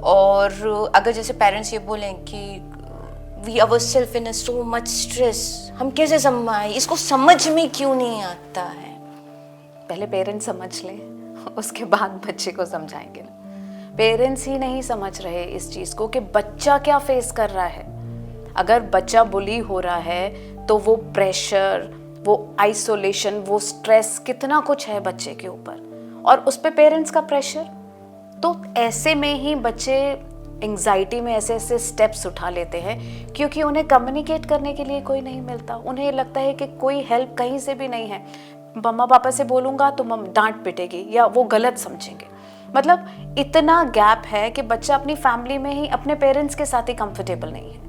और अगर जैसे पेरेंट्स ये बोलें कि we ourself in so much stress, हम कैसे संभालें, इसको समझ में क्यों नहीं आता है? पहले पेरेंट्स समझ लें, उसके बाद बच्चे को समझाएंगे ना। पेरेंट्स ही नहीं समझ रहे इस चीज़ को कि बच्चा क्या फेस कर रहा है। अगर बच्चा बुली हो रहा है तो वो प्रेशर, वो आइसोलेशन, वो स्ट्रेस, कितना कुछ है बच्चे के ऊपर, और उस पे पेरेंट्स का प्रेशर। तो ऐसे में ही बच्चे एंग्जाइटी में ऐसे ऐसे स्टेप्स उठा लेते हैं, क्योंकि उन्हें कम्युनिकेट करने के लिए कोई नहीं मिलता। उन्हें लगता है कि कोई हेल्प कहीं से भी नहीं है, मम्मा पापा से बोलूँगा तो डांट पिटेगी या वो गलत समझेंगे। मतलब इतना गैप है कि बच्चा अपनी फैमिली में ही अपने पेरेंट्स के साथ ही कंफर्टेबल नहीं है।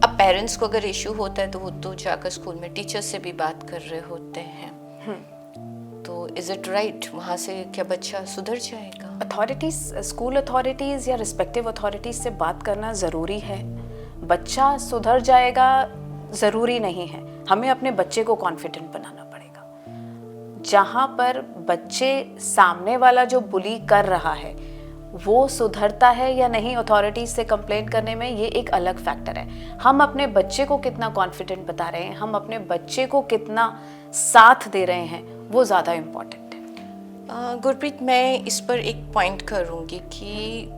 अब पेरेंट्स को अगर इशू होता है तो वो तो जाकर स्कूल में टीचर से भी बात कर रहे होते हैं, तो इज इट राइट, वहाँ से क्या बच्चा सुधर जाएगा? अथॉरिटीज, स्कूल अथॉरिटीज़ या रिस्पेक्टिव अथॉरिटीज़ से बात करना ज़रूरी है। बच्चा सुधर जाएगा ज़रूरी नहीं है, हमें अपने बच्चे को कॉन्फिडेंट बनाना पड़ेगा। जहाँ पर बच्चे सामने वाला जो बुली कर रहा है वो सुधरता है या नहीं अथॉरिटीज़ से कंप्लेंट करने में, ये एक अलग फैक्टर है। हम अपने बच्चे को कितना कॉन्फिडेंट बता रहे हैं, हम अपने बच्चे को कितना साथ दे रहे हैं, वो ज़्यादा इम्पॉर्टेंट है। गुरप्रीत, मैं इस पर एक पॉइंट करूँगी कि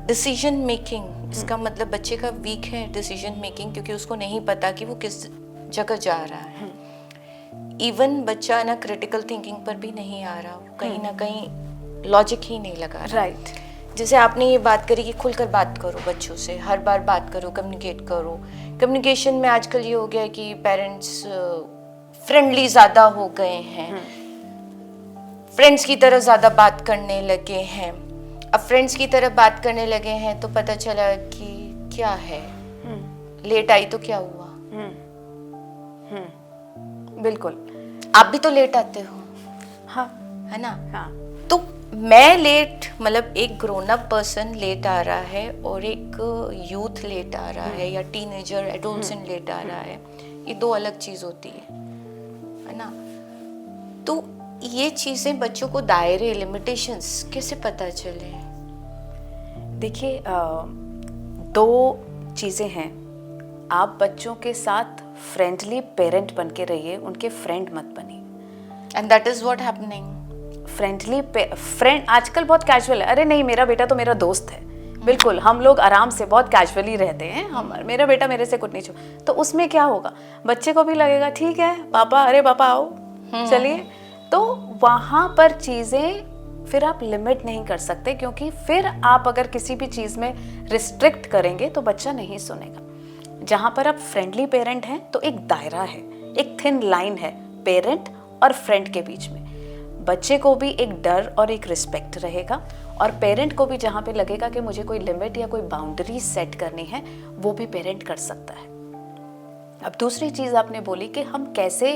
डिसीजन मेकिंग, इसका मतलब बच्चे का वीक है डिसीजन मेकिंग, क्योंकि उसको नहीं पता कि वो किस जगह जा रहा है। इवन बच्चा ना क्रिटिकल थिंकिंग पर भी नहीं आ रहा, वो कहीं ना कहीं लॉजिक ही नहीं लगा रहा। राइट। जैसे आपने ये बात करी कि खुलकर बात करो बच्चों से, हर बार बात करो, कम्युनिकेट करो। कम्युनिकेशन में आजकल ये हो गया है कि पेरेंट्स फ्रेंडली ज़्यादा हो गए हैं, फ्रेंड्स की तरह ज़्यादा बात करने लगे हैं। अब फ्रेंड्स की तरह बात करने लगे हैं तो पता चला कि क्या है, लेट आई तो क्या हुआ। बिल्कुल। आप भी तो लेट आते हो, हाँ, है ना? हाँ। तो मैं लेट, मतलब एक ग्रोन अप पर्सन लेट आ रहा है और एक यूथ लेट आ रहा है, या टीनेजर एडोलसेंट लेट आ रहा है, ये दो अलग चीज होती है ना? तो ये चीजें बच्चों को दायरे, लिमिटेशंस कैसे पता चले? देखिए, दो चीज़ें हैं। आप बच्चों के साथ फ्रेंडली पेरेंट बन के रहिए, उनके फ्रेंड मत बनिए। And that is what happening. Friendly friend आजकल बहुत कैजुअल है। अरे नहीं, मेरा बेटा तो मेरा दोस्त है। बिल्कुल, हम लोग आराम से बहुत कैजुअली रहते हैं। हम, मेरा बेटा मेरे से कुछ नहीं छू, तो उसमें क्या होगा, बच्चे को भी लगेगा ठीक है पापा, अरे पापा आओ, चलिए। तो वहाँ पर चीज़ें फिर आप लिमिट नहीं कर सकते, क्योंकि फिर आप अगर किसी भी चीज़ में रिस्ट्रिक्ट करेंगे तो बच्चा नहीं सुनेगा। जहाँ पर आप फ्रेंडली पेरेंट हैं तो एक दायरा है, एक थिन लाइन है पेरेंट और फ्रेंड के बीच में। बच्चे को भी एक डर और एक रिस्पेक्ट रहेगा, और पेरेंट को भी जहाँ पे लगेगा कि मुझे कोई लिमिट या कोई बाउंड्री सेट करनी है, वो भी पेरेंट कर सकता है। अब दूसरी चीज़ आपने बोली कि हम कैसे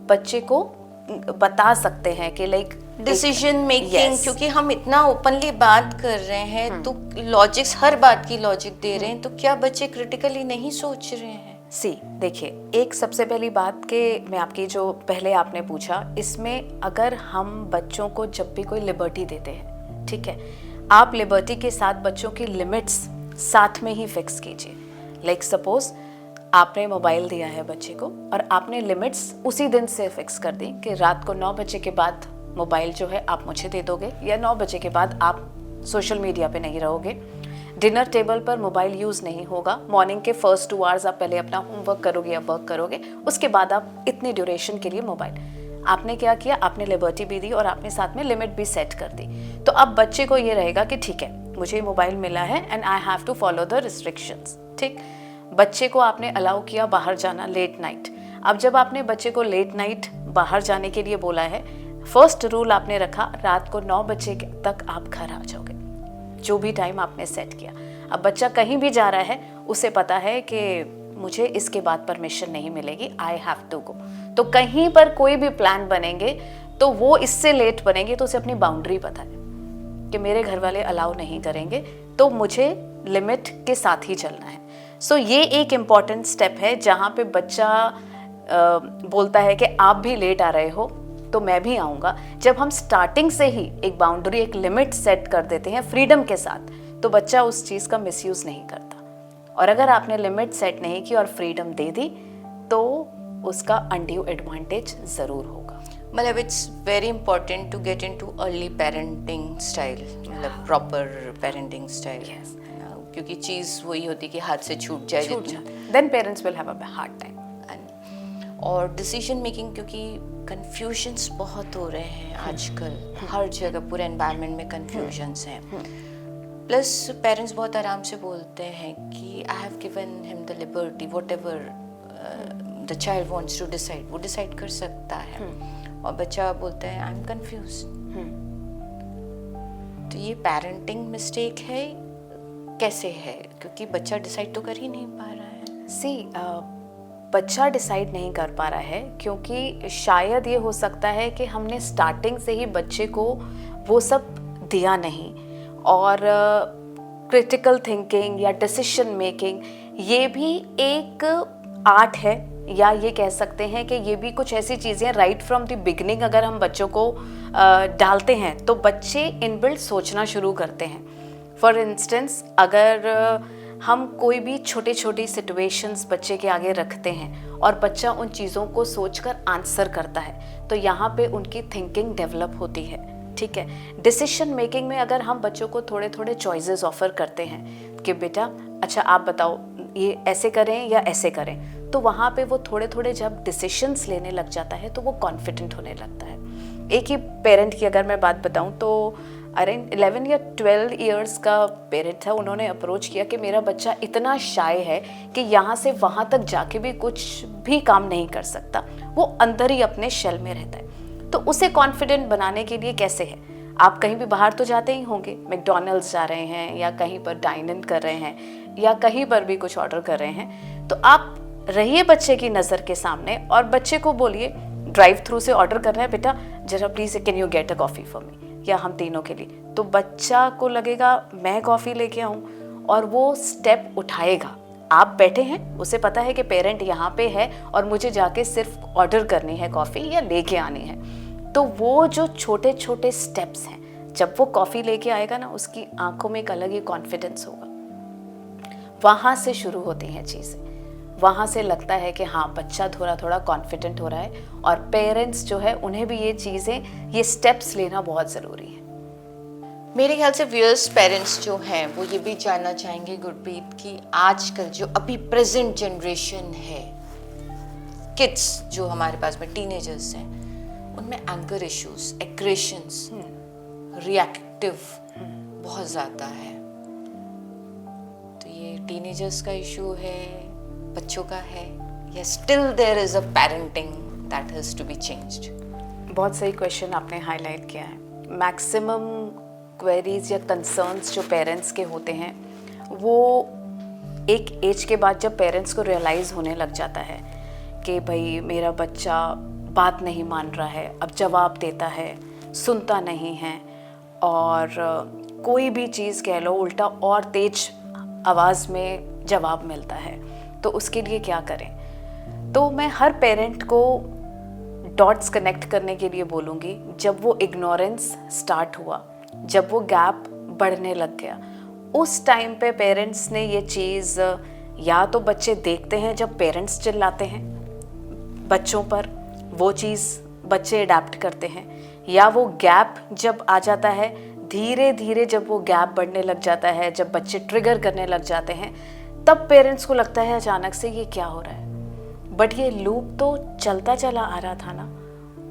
बच्चे को बता सकते हैं कि लाइक डिसीजन मेकिंग, क्योंकि हम इतना ओपनली बात कर रहे हैं तो लॉजिक्स, हर बात की लॉजिक दे रहे हैं, तो क्या बच्चे क्रिटिकली नहीं सोच रहे हैं? देखिए, एक सबसे पहली बात कि मैं आपकी जो पहले आपने पूछा, इसमें अगर हम बच्चों को जब भी कोई लिबर्टी देते हैं, ठीक है, आप लिबर्टी के साथ बच्चों की लिमिट्स साथ में ही फिक्स कीजिए। लाइक सपोज आपने मोबाइल दिया है बच्चे को और आपने लिमिट्स उसी दिन से फिक्स कर दी कि रात को 9 बजे के बाद मोबाइल जो है आप मुझे दे दोगे, या 9 बजे के बाद आप सोशल मीडिया पे नहीं रहोगे, डिनर टेबल पर मोबाइल यूज़ नहीं होगा, मॉर्निंग के फर्स्ट 2 आवर्स आप पहले अपना होमवर्क करोगे या वर्क करोगे, उसके बाद आप इतनी ड्यूरेशन के लिए मोबाइल। आपने क्या किया, आपने लिबर्टी भी दी और आपने साथ में लिमिट भी सेट कर दी। तो अब बच्चे को ये रहेगा कि ठीक है, मुझे मोबाइल मिला है and I have to follow the restrictions. ठीक, बच्चे को आपने अलाउ किया बाहर जाना लेट नाइट। अब जब आपने बच्चे को लेट नाइट बाहर जाने के लिए बोला है, फर्स्ट रूल आपने रखा, रात को 9 बजे तक आप घर आ जाओगे, जो भी टाइम आपने सेट किया। अब बच्चा कहीं भी जा रहा है, उसे पता है कि मुझे इसके बाद परमिशन नहीं मिलेगी, आई हैव टू गो। तो कहीं पर कोई भी प्लान बनेंगे तो वो इससे लेट बनेंगे, तो उसे अपनी बाउंड्री पता है कि मेरे घर वाले अलाउ नहीं करेंगे, तो मुझे लिमिट के साथ ही चलना है। सो ये एक इम्पॉर्टेंट स्टेप है जहाँ पे बच्चा बोलता है कि आप भी लेट आ रहे हो तो मैं भी आऊँगा। जब हम स्टार्टिंग से ही एक बाउंड्री, एक लिमिट सेट कर देते हैं फ्रीडम के साथ, तो बच्चा उस चीज़ का मिसयूज़ नहीं करता। और अगर आपने लिमिट सेट नहीं की और फ्रीडम दे दी तो उसका अनड्यू एडवांटेज ज़रूर होगा। मतलब it's very important to get into early parenting style, मतलब प्रॉपर पेरेंटिंग स्टाइल, क्योंकि चीज़ वही होती कि हाथ से छूट जाए, then parents will have a hard time. और डिसीजन मेकिंग, क्योंकि कन्फ्यूजन्स बहुत हो रहे हैं आजकल, हर जगह पूरे एनवायरनमेंट में कन्फ्यूजन्स हैं। प्लस पेरेंट्स बहुत आराम से बोलते हैं कि I have given him the liberty, whatever the child wants to decide, वो डिसाइड कर सकता है। और बच्चा बोलता है आई एम कंफ्यूज। तो ये पेरेंटिंग मिस्टेक है, कैसे है? क्योंकि बच्चा डिसाइड तो कर ही नहीं पा रहा है। बच्चा डिसाइड नहीं कर पा रहा है, क्योंकि शायद ये हो सकता है कि हमने स्टार्टिंग से ही बच्चे को वो सब दिया नहीं, और क्रिटिकल थिंकिंग या डिसीजन मेकिंग ये भी एक आर्ट है, या ये कह सकते हैं कि ये भी कुछ ऐसी चीज़ें राइट फ्रॉम द बिगनिंग अगर हम बच्चों को डालते हैं तो बच्चे इनबिल्ट सोचना शुरू करते हैं। फॉर इंस्टेंस, अगर हम कोई भी छोटी छोटी सिचुएशंस बच्चे के आगे रखते हैं और बच्चा उन चीज़ों को सोचकर आंसर करता है, तो यहाँ पे उनकी थिंकिंग डेवलप होती है। ठीक है, डिसीजन मेकिंग में अगर हम बच्चों को थोड़े थोड़े चॉइसेस ऑफर करते हैं कि बेटा अच्छा आप बताओ ये ऐसे करें या ऐसे करें, तो वहाँ पे वो थोड़े थोड़े जब डिसीशंस लेने लग जाता है तो वो कॉन्फिडेंट होने लगता है। एक ही पेरेंट की अगर मैं बात बताऊँ तो अराउंड 11 या 12 इयर्स का पेरेंट था, उन्होंने अप्रोच किया कि मेरा बच्चा इतना शाय है कि यहाँ से वहाँ तक जाके भी कुछ भी काम नहीं कर सकता, वो अंदर ही अपने शेल में रहता है। तो उसे कॉन्फिडेंट बनाने के लिए कैसे है, आप कहीं भी बाहर तो जाते ही होंगे, मैकडॉनल्ड्स जा रहे हैं या कहीं पर डाइन इन कर रहे हैं या कहीं पर भी कुछ ऑर्डर कर रहे हैं, तो आप रहिए बच्चे की नज़र के सामने और बच्चे को बोलिए ड्राइव थ्रू से ऑर्डर करना है बेटा, जरा please can you get a coffee for me, या हम तीनों के लिए। तो बच्चा को लगेगा मैं कॉफ़ी लेके आऊँ और वो स्टेप उठाएगा। आप बैठे हैं, उसे पता है कि पेरेंट यहाँ पे है और मुझे जाके सिर्फ ऑर्डर करनी है कॉफ़ी या लेके आनी है, तो वो जो छोटे छोटे स्टेप्स हैं, जब वो कॉफ़ी लेके आएगा ना, उसकी आंखों में एक अलग ही कॉन्फिडेंस होगा। वहाँ से शुरू होती हैं चीज़ें, वहाँ से लगता है कि हाँ बच्चा थोड़ा थोड़ा कॉन्फिडेंट हो रहा है, और पेरेंट्स जो है उन्हें भी ये चीज़ें, ये स्टेप्स लेना बहुत ज़रूरी है। मेरे ख्याल से व्यूअर्स पेरेंट्स जो हैं वो ये भी जानना चाहेंगे गुरप्रीत कि आजकल जो अभी प्रेजेंट जनरेशन है, किड्स जो हमारे पास में टीनेजर्स हैं, उनमें एंगर इश्यूज, एग्रेशंस, रिएक्टिव बहुत ज़्यादा है। तो ये टीनेजर्स का इशू है, बच्चों का है, या still there is a parenting that has to be changed? बहुत सही क्वेश्चन आपने हाईलाइट किया है। मैक्सिमम क्वेरीज या कंसर्न्स जो पेरेंट्स के होते हैं, वो एक एज के बाद जब पेरेंट्स को रियलाइज़ होने लग जाता है कि भाई मेरा बच्चा बात नहीं मान रहा है, अब जवाब देता है, सुनता नहीं है, और कोई भी चीज़ कह लो उल्टा और तेज आवाज़ में जवाब मिलता है, तो उसके लिए क्या करें? तो मैं हर पेरेंट को डॉट्स कनेक्ट करने के लिए बोलूँगी। जब वो इग्नोरेंस स्टार्ट हुआ, जब वो गैप बढ़ने लग गया, उस टाइम पे पेरेंट्स ने ये चीज़, या तो बच्चे देखते हैं जब पेरेंट्स चिल्लाते हैं बच्चों पर, वो चीज़ बच्चे अडेप्ट करते हैं, या वो गैप जब आ जाता है, धीरे धीरे जब वो गैप बढ़ने लग जाता है, जब बच्चे ट्रिगर करने लग जाते हैं, तब पेरेंट्स को लगता है अचानक से ये क्या हो रहा है। बट ये लूप तो चलता चला आ रहा था ना,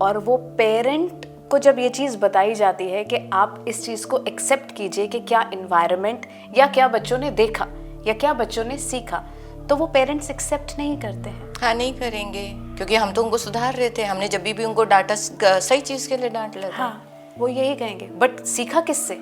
और वो पेरेंट को जब ये चीज़ बताई जाती है कि आप इस चीज़ को एक्सेप्ट कीजिए कि क्या इन्वायरमेंट या क्या बच्चों ने देखा या क्या बच्चों ने सीखा, तो वो पेरेंट्स एक्सेप्ट नहीं करते हैं। हाँ, नहीं करेंगे, क्योंकि हम तो उनको सुधार रहे थे, हमने जब भी उनको डांटा सही चीज़ के लिए डांट लगा। हाँ, वो यही कहेंगे, बट सीखा किससे?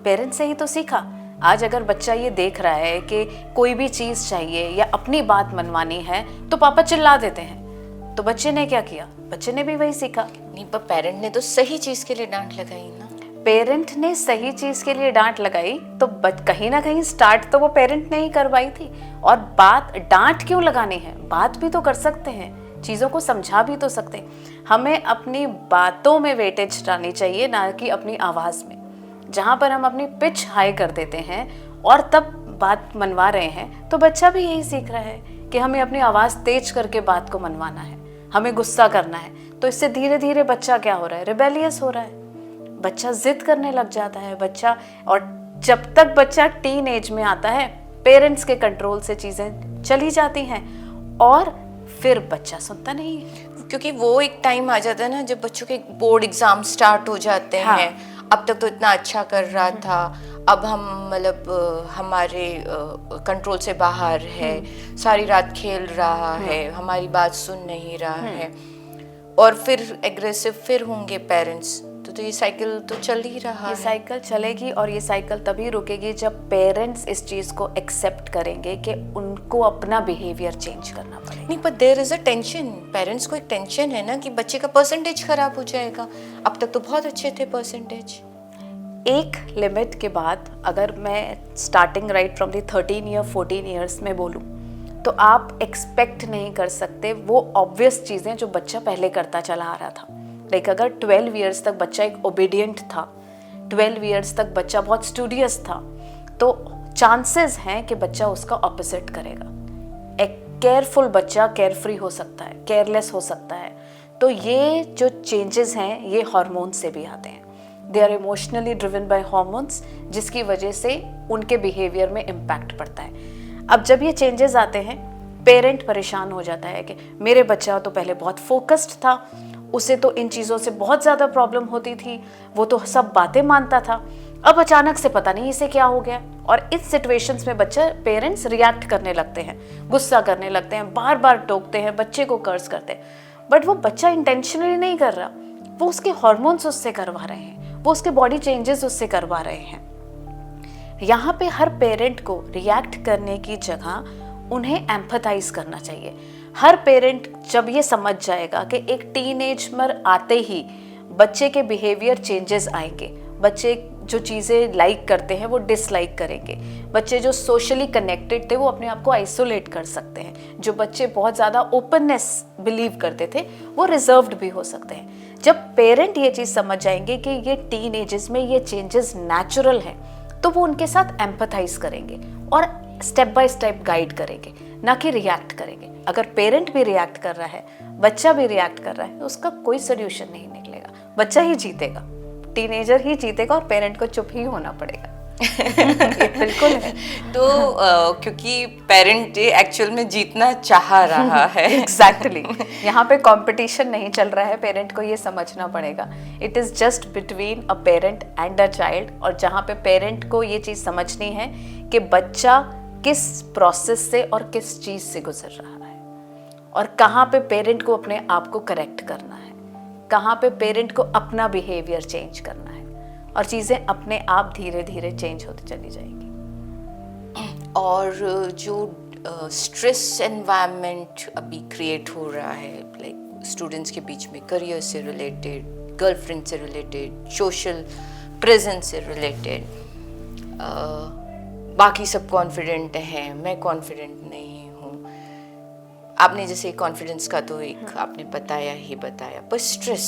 पेरेंट्स से ही तो सीखा। आज अगर बच्चा ये देख रहा है कि कोई भी चीज़ चाहिए या अपनी बात मनवानी है तो पापा चिल्ला देते हैं, तो बच्चे ने क्या किया? बच्चे ने भी वही सीखा। नहीं, पर पेरेंट ने तो सही चीज़ के लिए डांट लगाई ना। पेरेंट ने सही चीज़ के लिए डांट लगाई तो कहीं ना कहीं स्टार्ट तो वो पेरेंट ने ही करवाई थी। और बात, डांट क्यों लगानी है? बात भी तो कर सकते हैं, चीज़ों को समझा भी तो सकते हैं। हमें अपनी बातों में वेटेज डालनी चाहिए, ना कि अपनी आवाज़ में। जहाँ पर हम अपनी पिच हाई कर देते हैं और तब बात मनवा रहे हैं, तो बच्चा भी यही सीख रहा है कि हमें अपनी आवाज़ तेज करके बात को मनवाना है, हमें गुस्सा करना है। तो इससे धीरे धीरे बच्चा क्या हो रहा है? रिबेलियस हो रहा है, बच्चा जिद करने लग जाता है बच्चा। और जब तक बच्चा टीन एज में आता है, पेरेंट्स के कंट्रोल से चीज़ें चली जाती हैं और फिर बच्चा सुनता नहीं है। क्योंकि वो एक टाइम आ जाता है ना जब बच्चों के बोर्ड एग्जाम स्टार्ट हो जाते हाँ। हैं। अब तक तो इतना अच्छा कर रहा था, अब हम मतलब हमारे कंट्रोल से बाहर है, सारी रात खेल रहा है, हमारी बात सुन नहीं रहा है, और फिर एग्रेसिव फिर होंगे पेरेंट्स। तो ये साइकिल तो चल ही रहा ये है। साइकिल चलेगी और ये साइकिल तभी रुकेगी जब पेरेंट्स इस चीज़ को एक्सेप्ट करेंगे कि उनको अपना बिहेवियर चेंज करना पड़ेगा। नहीं, पर there is a tension, parents को एक टेंशन है ना कि बच्चे का परसेंटेज खराब हो जाएगा। अब तक तो बहुत अच्छे थे परसेंटेज। एक लिमिट के बाद अगर मैं starting right from the 13 year 14 years में बोलूँ तो आप एक्सपेक्ट नहीं कर सकते वो ऑब्वियस चीज़ें जो बच्चा पहले करता चला आ रहा था। लाइक अगर 12 ईयर्स तक बच्चा एक ओबीडियंट था, 12 ईयर्स तक बच्चा बहुत स्टूडियस था, तो चांसेस हैं कि बच्चा उसका ऑपोजिट करेगा। एक केयरफुल बच्चा केयरफ्री हो सकता है, केयरलेस हो सकता है। तो ये जो चेंजेस हैं ये हार्मोन से भी आते हैं। They are emotionally driven by hormones, जिसकी वजह से उनके बिहेवियर में इम्पैक्ट पड़ता है। अब जब ये चेंजेस आते हैं, पेरेंट परेशान हो जाता है कि मेरे बच्चा तो पहले बहुत फोकस्ड था, उसे तो इन चीज़ों से बहुत ज़्यादा प्रॉब्लम होती थी, वो तो सब बातें मानता था, अब अचानक से पता नहीं इसे क्या हो गया। और इस सिचुएशंस में बच्चा पेरेंट्स रिएक्ट करने लगते हैं, गुस्सा करने लगते हैं, बार बार टोकते हैं, बच्चे को कर्ज करते हैं। बट वो बच्चा इंटेंशनली नहीं कर रहा, वो उसके हार्मोन्स उससे करवा रहे हैं, वो उसके बॉडी चेंजेस उससे करवा रहे हैं। यहाँ पे हर पेरेंट को रिएक्ट करने की जगह उन्हें एम्पथाइज करना चाहिए। हर पेरेंट जब ये समझ जाएगा कि एक टीनेज में आते ही बच्चे के बिहेवियर चेंजेस आएंगे, बच्चे जो चीज़ें लाइक करते हैं वो डिसलाइक करेंगे, बच्चे जो सोशली कनेक्टेड थे वो अपने आप को आइसोलेट कर सकते हैं, जो बच्चे बहुत ज़्यादा ओपननेस बिलीव करते थे वो रिजर्व्ड भी हो सकते हैं। जब पेरेंट ये चीज़ समझ जाएंगे कि ये टीनेजेस में ये चेंजेस नेचुरल हैं, तो वो उनके साथ एम्पथाइज करेंगे और स्टेप बाय स्टेप गाइड करेंगे, ना कि रिएक्ट करेंगे। अगर पेरेंट भी रिएक्ट कर रहा है, बच्चा भी रिएक्ट कर रहा है, तो उसका कोई सोल्यूशन नहीं निकलेगा, बच्चा ही जीतेगा, टीनेजर ही जीतेगा और पेरेंट को चुप ही होना पड़ेगा। बिल्कुल है। तो क्योंकि पेरेंट एक्चुअल में जीतना चाह रहा है। एग्जैक्टली यहाँ पे कंपटीशन नहीं चल रहा है, पेरेंट को ये समझना पड़ेगा। It is just between a parent and a child, और जहाँ पे पेरेंट को ये चीज़ समझनी है कि बच्चा किस प्रोसेस से और किस चीज़ से गुजर रहा है, और कहाँ पे पेरेंट को अपने आप को करेक्ट करना है, कहाँ पे पेरेंट को अपना बिहेवियर चेंज करना है, और चीज़ें अपने आप धीरे धीरे चेंज होती चली जाएंगी। और जो स्ट्रेस एनवायरनमेंट अभी क्रिएट हो रहा है, लाइक स्टूडेंट्स के बीच में करियर से रिलेटेड, गर्लफ्रेंड से रिलेटेड, सोशल प्रेजेंस से रिलेटेड, बाकी सब कॉन्फिडेंट हैं, मैं कॉन्फिडेंट नहीं हूँ। आपने जैसे कॉन्फिडेंस का तो एक आपने बताया ही बताया, पर stress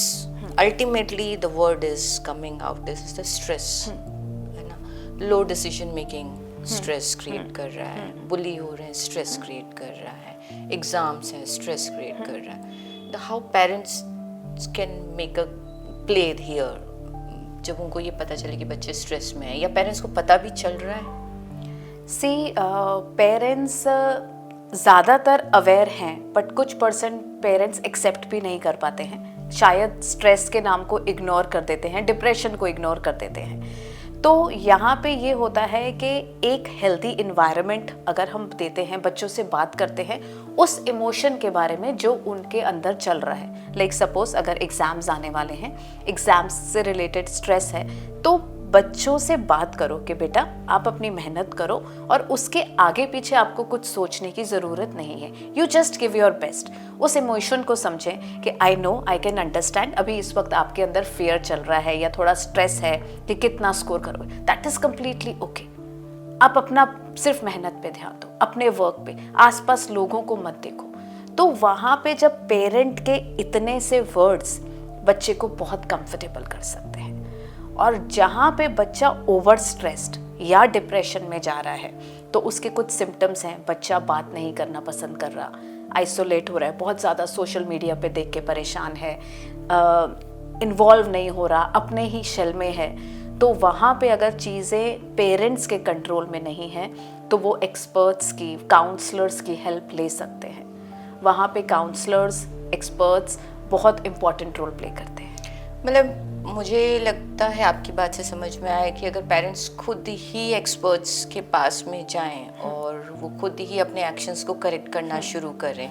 ultimately the word is coming out, this is the stress, है ना। लो डिसीजन मेकिंग स्ट्रेस क्रिएट कर रहा है, बुली हो रहे हैं स्ट्रेस क्रिएट कर रहा है, एग्जाम्स हैं स्ट्रेस क्रिएट कर रहा है। The how parents can make a play here, जब उनको ये पता चले कि बच्चे स्ट्रेस में है, या पेरेंट्स को पता भी चल रहा है? सी पेरेंट्स ज़्यादातर अवेयर हैं, बट कुछ परसेंट पेरेंट्स एक्सेप्ट भी नहीं कर पाते हैं, शायद स्ट्रेस के नाम को इग्नोर कर देते हैं, डिप्रेशन को इग्नोर कर देते हैं। तो यहाँ पे ये होता है कि एक हेल्दी इन्वायरमेंट अगर हम देते हैं, बच्चों से बात करते हैं उस इमोशन के बारे में जो उनके अंदर चल रहा है। लाइक सपोज अगर एग्ज़ाम्स आने वाले हैं, एग्ज़ाम्स से रिलेटेड स्ट्रेस है, तो बच्चों से बात करो कि बेटा आप अपनी मेहनत करो और उसके आगे पीछे आपको कुछ सोचने की ज़रूरत नहीं है, you just give your best. उस इमोशन को समझें कि I know, I can understand, अभी इस वक्त आपके अंदर फियर चल रहा है या थोड़ा स्ट्रेस है कि कितना स्कोर करोगे, दैट इज़ कम्प्लीटली ओके। आप अपना सिर्फ मेहनत पे ध्यान दो, अपने वर्क पे, आसपास लोगों को मत देखो। तो वहाँ पे जब पेरेंट के इतने से वर्ड्स बच्चे को बहुत कंफर्टेबल कर सकते हैं, और जहाँ पे बच्चा ओवर स्ट्रेस्ड या डिप्रेशन में जा रहा है तो उसके कुछ सिम्टम्स हैं, बच्चा बात नहीं करना पसंद कर रहा, आइसोलेट हो रहा है, बहुत ज़्यादा सोशल मीडिया पे देख के परेशान है, इन्वॉल्व नहीं हो रहा, अपने ही शेल में है, तो वहाँ पे अगर चीज़ें पेरेंट्स के कंट्रोल में नहीं हैं तो वो एक्सपर्ट्स की, काउंसलर्स की हेल्प ले सकते हैं। वहाँ पे काउंसलर्स, एक्सपर्ट्स बहुत इम्पॉर्टेंट रोल प्ले करते हैं। मतलब मुझे लगता है आपकी बात से समझ में आया कि अगर पेरेंट्स खुद ही एक्सपर्ट्स के पास में जाएं और वो खुद ही अपने एक्शंस को करेक्ट करना शुरू करें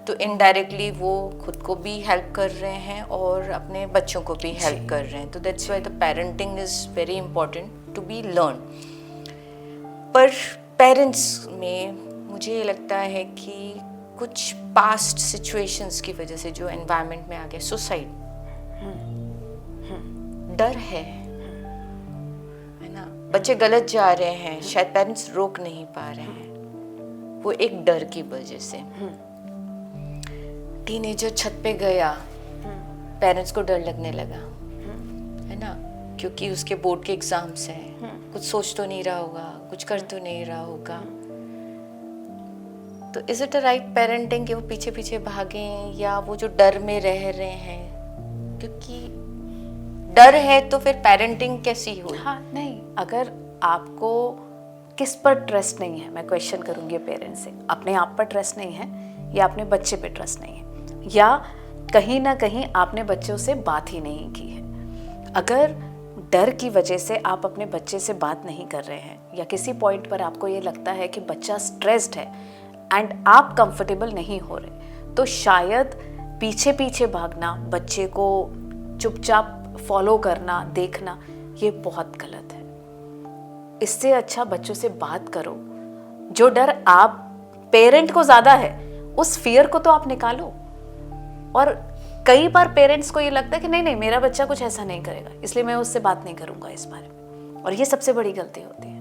तो इनडायरेक्टली वो खुद को भी हेल्प कर रहे हैं और अपने बच्चों को भी हेल्प कर रहे हैं. तो that's why the parenting is very important to be learn. पर पेरेंट्स में मुझे लगता है कि कुछ पास्ट सिचुएशंस की वजह से जो एनवायरनमेंट में आ गया, सुसाइड, डर है ना, बच्चे गलत जा रहे हैं, शायद पेरेंट्स रोक नहीं पा रहे हैं, वो एक डर की वजह से. टीनेजर छत पे गया, पेरेंट्स को डर लगने लगा, है ना, क्योंकि उसके बोर्ड के एग्जाम्स हैं, कुछ सोच तो नहीं रहा होगा, कुछ कर तो नहीं रहा होगा. तो is it a right parenting कि वो पीछे पीछे भागें या वो जो डर में रह रहे हैं, क्योंकि डर है तो फिर पेरेंटिंग कैसी हुई? हाँ नहीं, अगर आपको किस पर ट्रस्ट नहीं है, मैं क्वेश्चन करूँगी पेरेंट्स से, अपने आप पर ट्रस्ट नहीं है या अपने बच्चे पे ट्रस्ट नहीं है या कहीं ना कहीं आपने बच्चों से बात ही नहीं की है. अगर डर की वजह से आप अपने बच्चे से बात नहीं कर रहे हैं या किसी पॉइंट पर आपको ये लगता है कि बच्चा स्ट्रेस्ड है एंड आप कंफर्टेबल नहीं हो रहे, तो शायद पीछे पीछे भागना, बच्चे को चुपचाप फॉलो करना, देखना, ये बहुत गलत है. इससे अच्छा बच्चों से बात करो. जो डर आप पेरेंट को ज़्यादा है, उस फियर को तो आप निकालो. और कई बार पेरेंट्स को ये लगता है कि नहीं नहीं मेरा बच्चा कुछ ऐसा नहीं करेगा, इसलिए मैं उससे बात नहीं करूँगा इस बारे में. और ये सबसे बड़ी गलती होती है.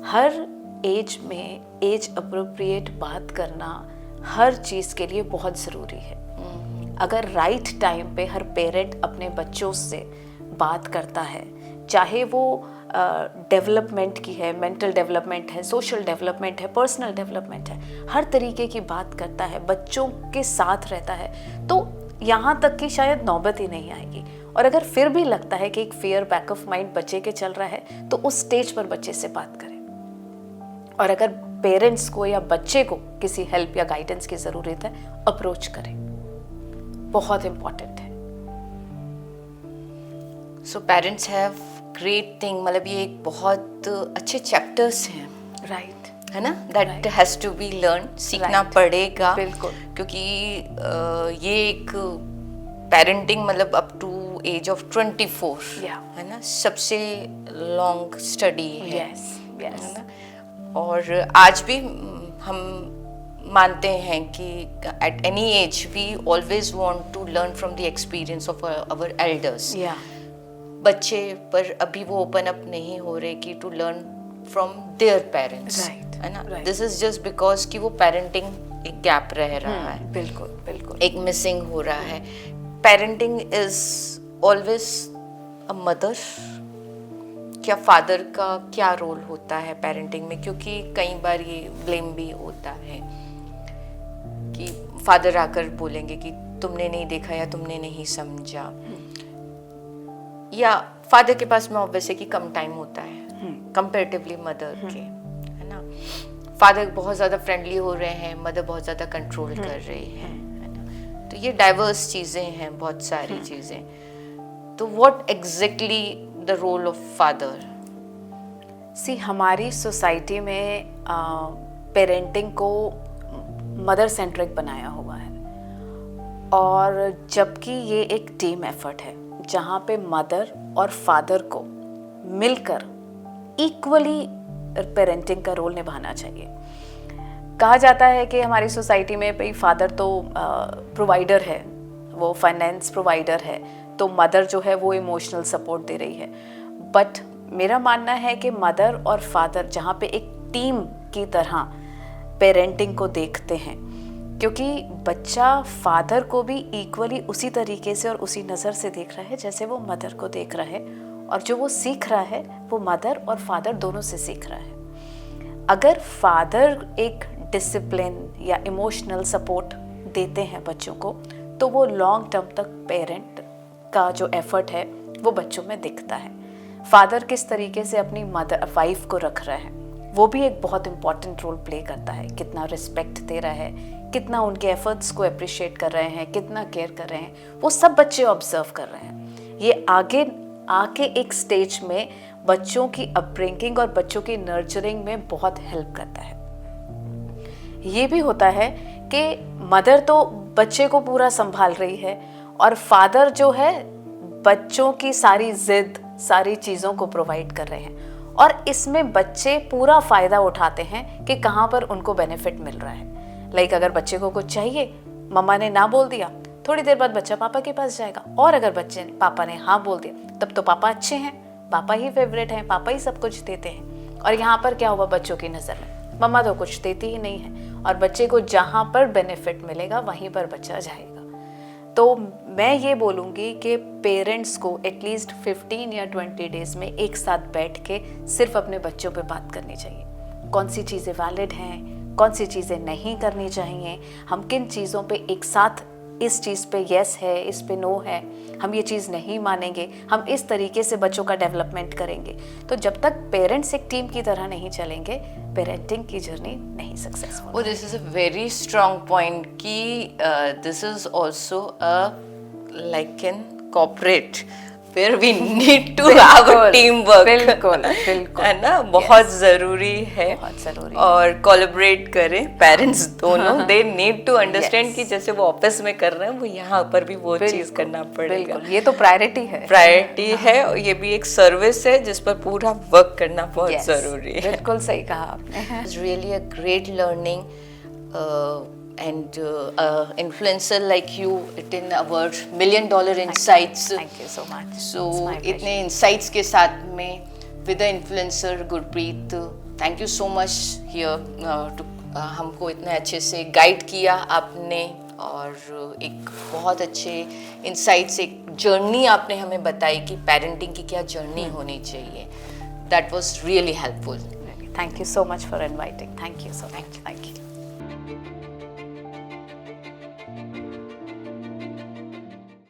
हर एज में एज अप्रोप्रिएट बात करना हर चीज़ के लिए बहुत ज़रूरी है. अगर राइट टाइम पे हर पेरेंट अपने बच्चों से बात करता है, चाहे वो डेवलपमेंट की है, मेंटल डेवलपमेंट है, सोशल डेवलपमेंट है, पर्सनल डेवलपमेंट है, हर तरीके की बात करता है, बच्चों के साथ रहता है, तो यहाँ तक कि शायद नौबत ही नहीं आएगी. और अगर फिर भी लगता है कि एक फियर बैक ऑफ माइंड बच्चे के चल रहा है, तो उस स्टेज पर बच्चे से बात करें. और अगर पेरेंट्स को या बच्चे को किसी हेल्प या गाइडेंस की ज़रूरत है, अप्रोच करें. बहुत इंपॉर्टेंट है. So parents have great thing, मतलब ये एक बहुत अच्छे चैप्टर्स हैं, राइट, है ना, that has to be learn, सीखना पड़ेगा. बिल्कुल. क्योंकि ये एक पेरेंटिंग मतलब अप टू एज ऑफ 24 है ना, सबसे लॉन्ग स्टडी है. Yes yes. और आज भी हम मानते हैं कि at any age we always want to learn from the experience of our elders. बच्चे पर अभी वो ओपन अप नहीं हो रहे कि to learn from their parents, है ना. दिस इज जस्ट बिकॉज कि वो पेरेंटिंग एक गैप रह रहा है, बिल्कुल बिल्कुल, एक मिसिंग हो रहा है. Parenting is always a mother. क्या फादर का क्या रोल होता है पेरेंटिंग में? क्योंकि कई बार ये ब्लेम भी होता है कि फादर आकर बोलेंगे कि तुमने नहीं देखा या तुमने नहीं समझा, या फादर के पास में ऑब्वियसली कि कम टाइम होता है कंपैरेटिवली मदर के, है ना. फादर बहुत ज़्यादा फ्रेंडली हो रहे हैं, मदर बहुत ज़्यादा कंट्रोल कर रही है ना. तो ये डाइवर्स चीज़ें हैं, बहुत सारी चीज़ें. तो what exactly the role of father? See, हमारी सोसाइटी में पेरेंटिंग को मदर सेंट्रिक बनाया हुआ है, और जबकि ये एक टीम एफर्ट है जहाँ पे मदर और फादर को मिलकर इक्वली पेरेंटिंग का रोल निभाना चाहिए. कहा जाता है कि हमारी सोसाइटी में भाई फादर तो प्रोवाइडर है, वो फाइनेंस प्रोवाइडर है, तो मदर जो है वो इमोशनल सपोर्ट दे रही है. बट मेरा मानना है कि मदर और फादर जहाँ पे एक टीम की तरह पेरेंटिंग को देखते हैं, क्योंकि बच्चा फादर को भी इक्वली उसी तरीके से और उसी नज़र से देख रहा है जैसे वो मदर को देख रहा है, और जो वो सीख रहा है वो मदर और फादर दोनों से सीख रहा है. अगर फादर एक डिसिप्लिन या इमोशनल सपोर्ट देते हैं बच्चों को, तो वो लॉन्ग टर्म तक पेरेंट का जो एफर्ट है वो बच्चों में दिखता है. फादर किस तरीके से अपनी मदर वाइफ को रख रहा है, वो भी एक बहुत इंपॉर्टेंट रोल प्ले करता है. कितना रिस्पेक्ट दे रहा है, कितना उनके एफर्ट्स को अप्रिशिएट कर रहे हैं, कितना केयर कर रहे हैं, वो सब बच्चे ऑब्जर्व कर रहे हैं. ये आगे आके एक स्टेज में बच्चों की अपब्रिंगिंग और बच्चों की नर्चरिंग में बहुत हेल्प करता है। ये भी होता है कि मदर तो बच्चे को पूरा संभाल रही है और फादर जो है बच्चों की सारी जिद, सारी चीज़ों को प्रोवाइड कर रहे हैं, और इसमें बच्चे पूरा फ़ायदा उठाते हैं कि कहाँ पर उनको बेनिफिट मिल रहा है। लाइक अगर बच्चे को कुछ चाहिए, मम्मा ने ना बोल दिया, थोड़ी देर बाद बच्चा पापा के पास जाएगा, और अगर पापा ने हाँ बोल दिया, तब तो पापा अच्छे हैं, पापा ही फेवरेट हैं, पापा ही सब कुछ देते हैं। और यहाँ पर क्या हुआ बच्चों की नज़र में, मम्मा तो कुछ देती ही नहीं है, और बच्चे को जहाँ पर बेनिफिट मिलेगा वहीं पर बच्चा जाएगा। तो मैं ये बोलूँगी कि पेरेंट्स को एटलीस्ट 15 या 20 डेज में एक साथ बैठ के सिर्फ अपने बच्चों पे बात करनी चाहिए। कौन सी चीज़ें वैलिड हैं, कौन सी चीज़ें नहीं करनी चाहिए, हम किन चीज़ों पे एक साथ, इस चीज़ पे यस है, इस पे नो है, हम ये चीज़ नहीं मानेंगे, हम इस तरीके से बच्चों का डेवलपमेंट करेंगे। तो जब तक पेरेंट्स एक टीम की तरह नहीं चलेंगे, पेरेंटिंग की जर्नी नहीं successful. Oh, this is a very strong point कि this is also a like in corporate where we need to have a teamwork। बिल्कुल बिल्कुल, है ना, बहुत ज़रूरी है, बहुत ज़रूरी और कोलैबोरेट करें पेरेंट्स दोनों। दे नीड टू अंडरस्टैंड कि जैसे वो ऑफिस में कर रहे हैं, वो यहाँ पर भी वो चीज़ करना पड़ेगा। बिल्कुल, ये तो प्रायोरिटी है, प्रायोरिटी है, और ये भी एक सर्विस है जिस पर पूरा वर्क करना बहुत ज़रूरी है। बिल्कुल सही कहा आपने। It's really a great learning, and influencer like you it in our $1 million insights। Thank you so much। So It's my pleasure। इतने insights के साथ में with the influencer Gurpreet, thank you so much here to हमको इतने अच्छे से guide किया आपने, और एक बहुत अच्छे इंसाइट्स, एक जर्नी आपने हमें बताई कि पेरेंटिंग की क्या जर्नी होनी चाहिए। That was really helpful। Thank you so much for inviting। Thank you so much। Thank you।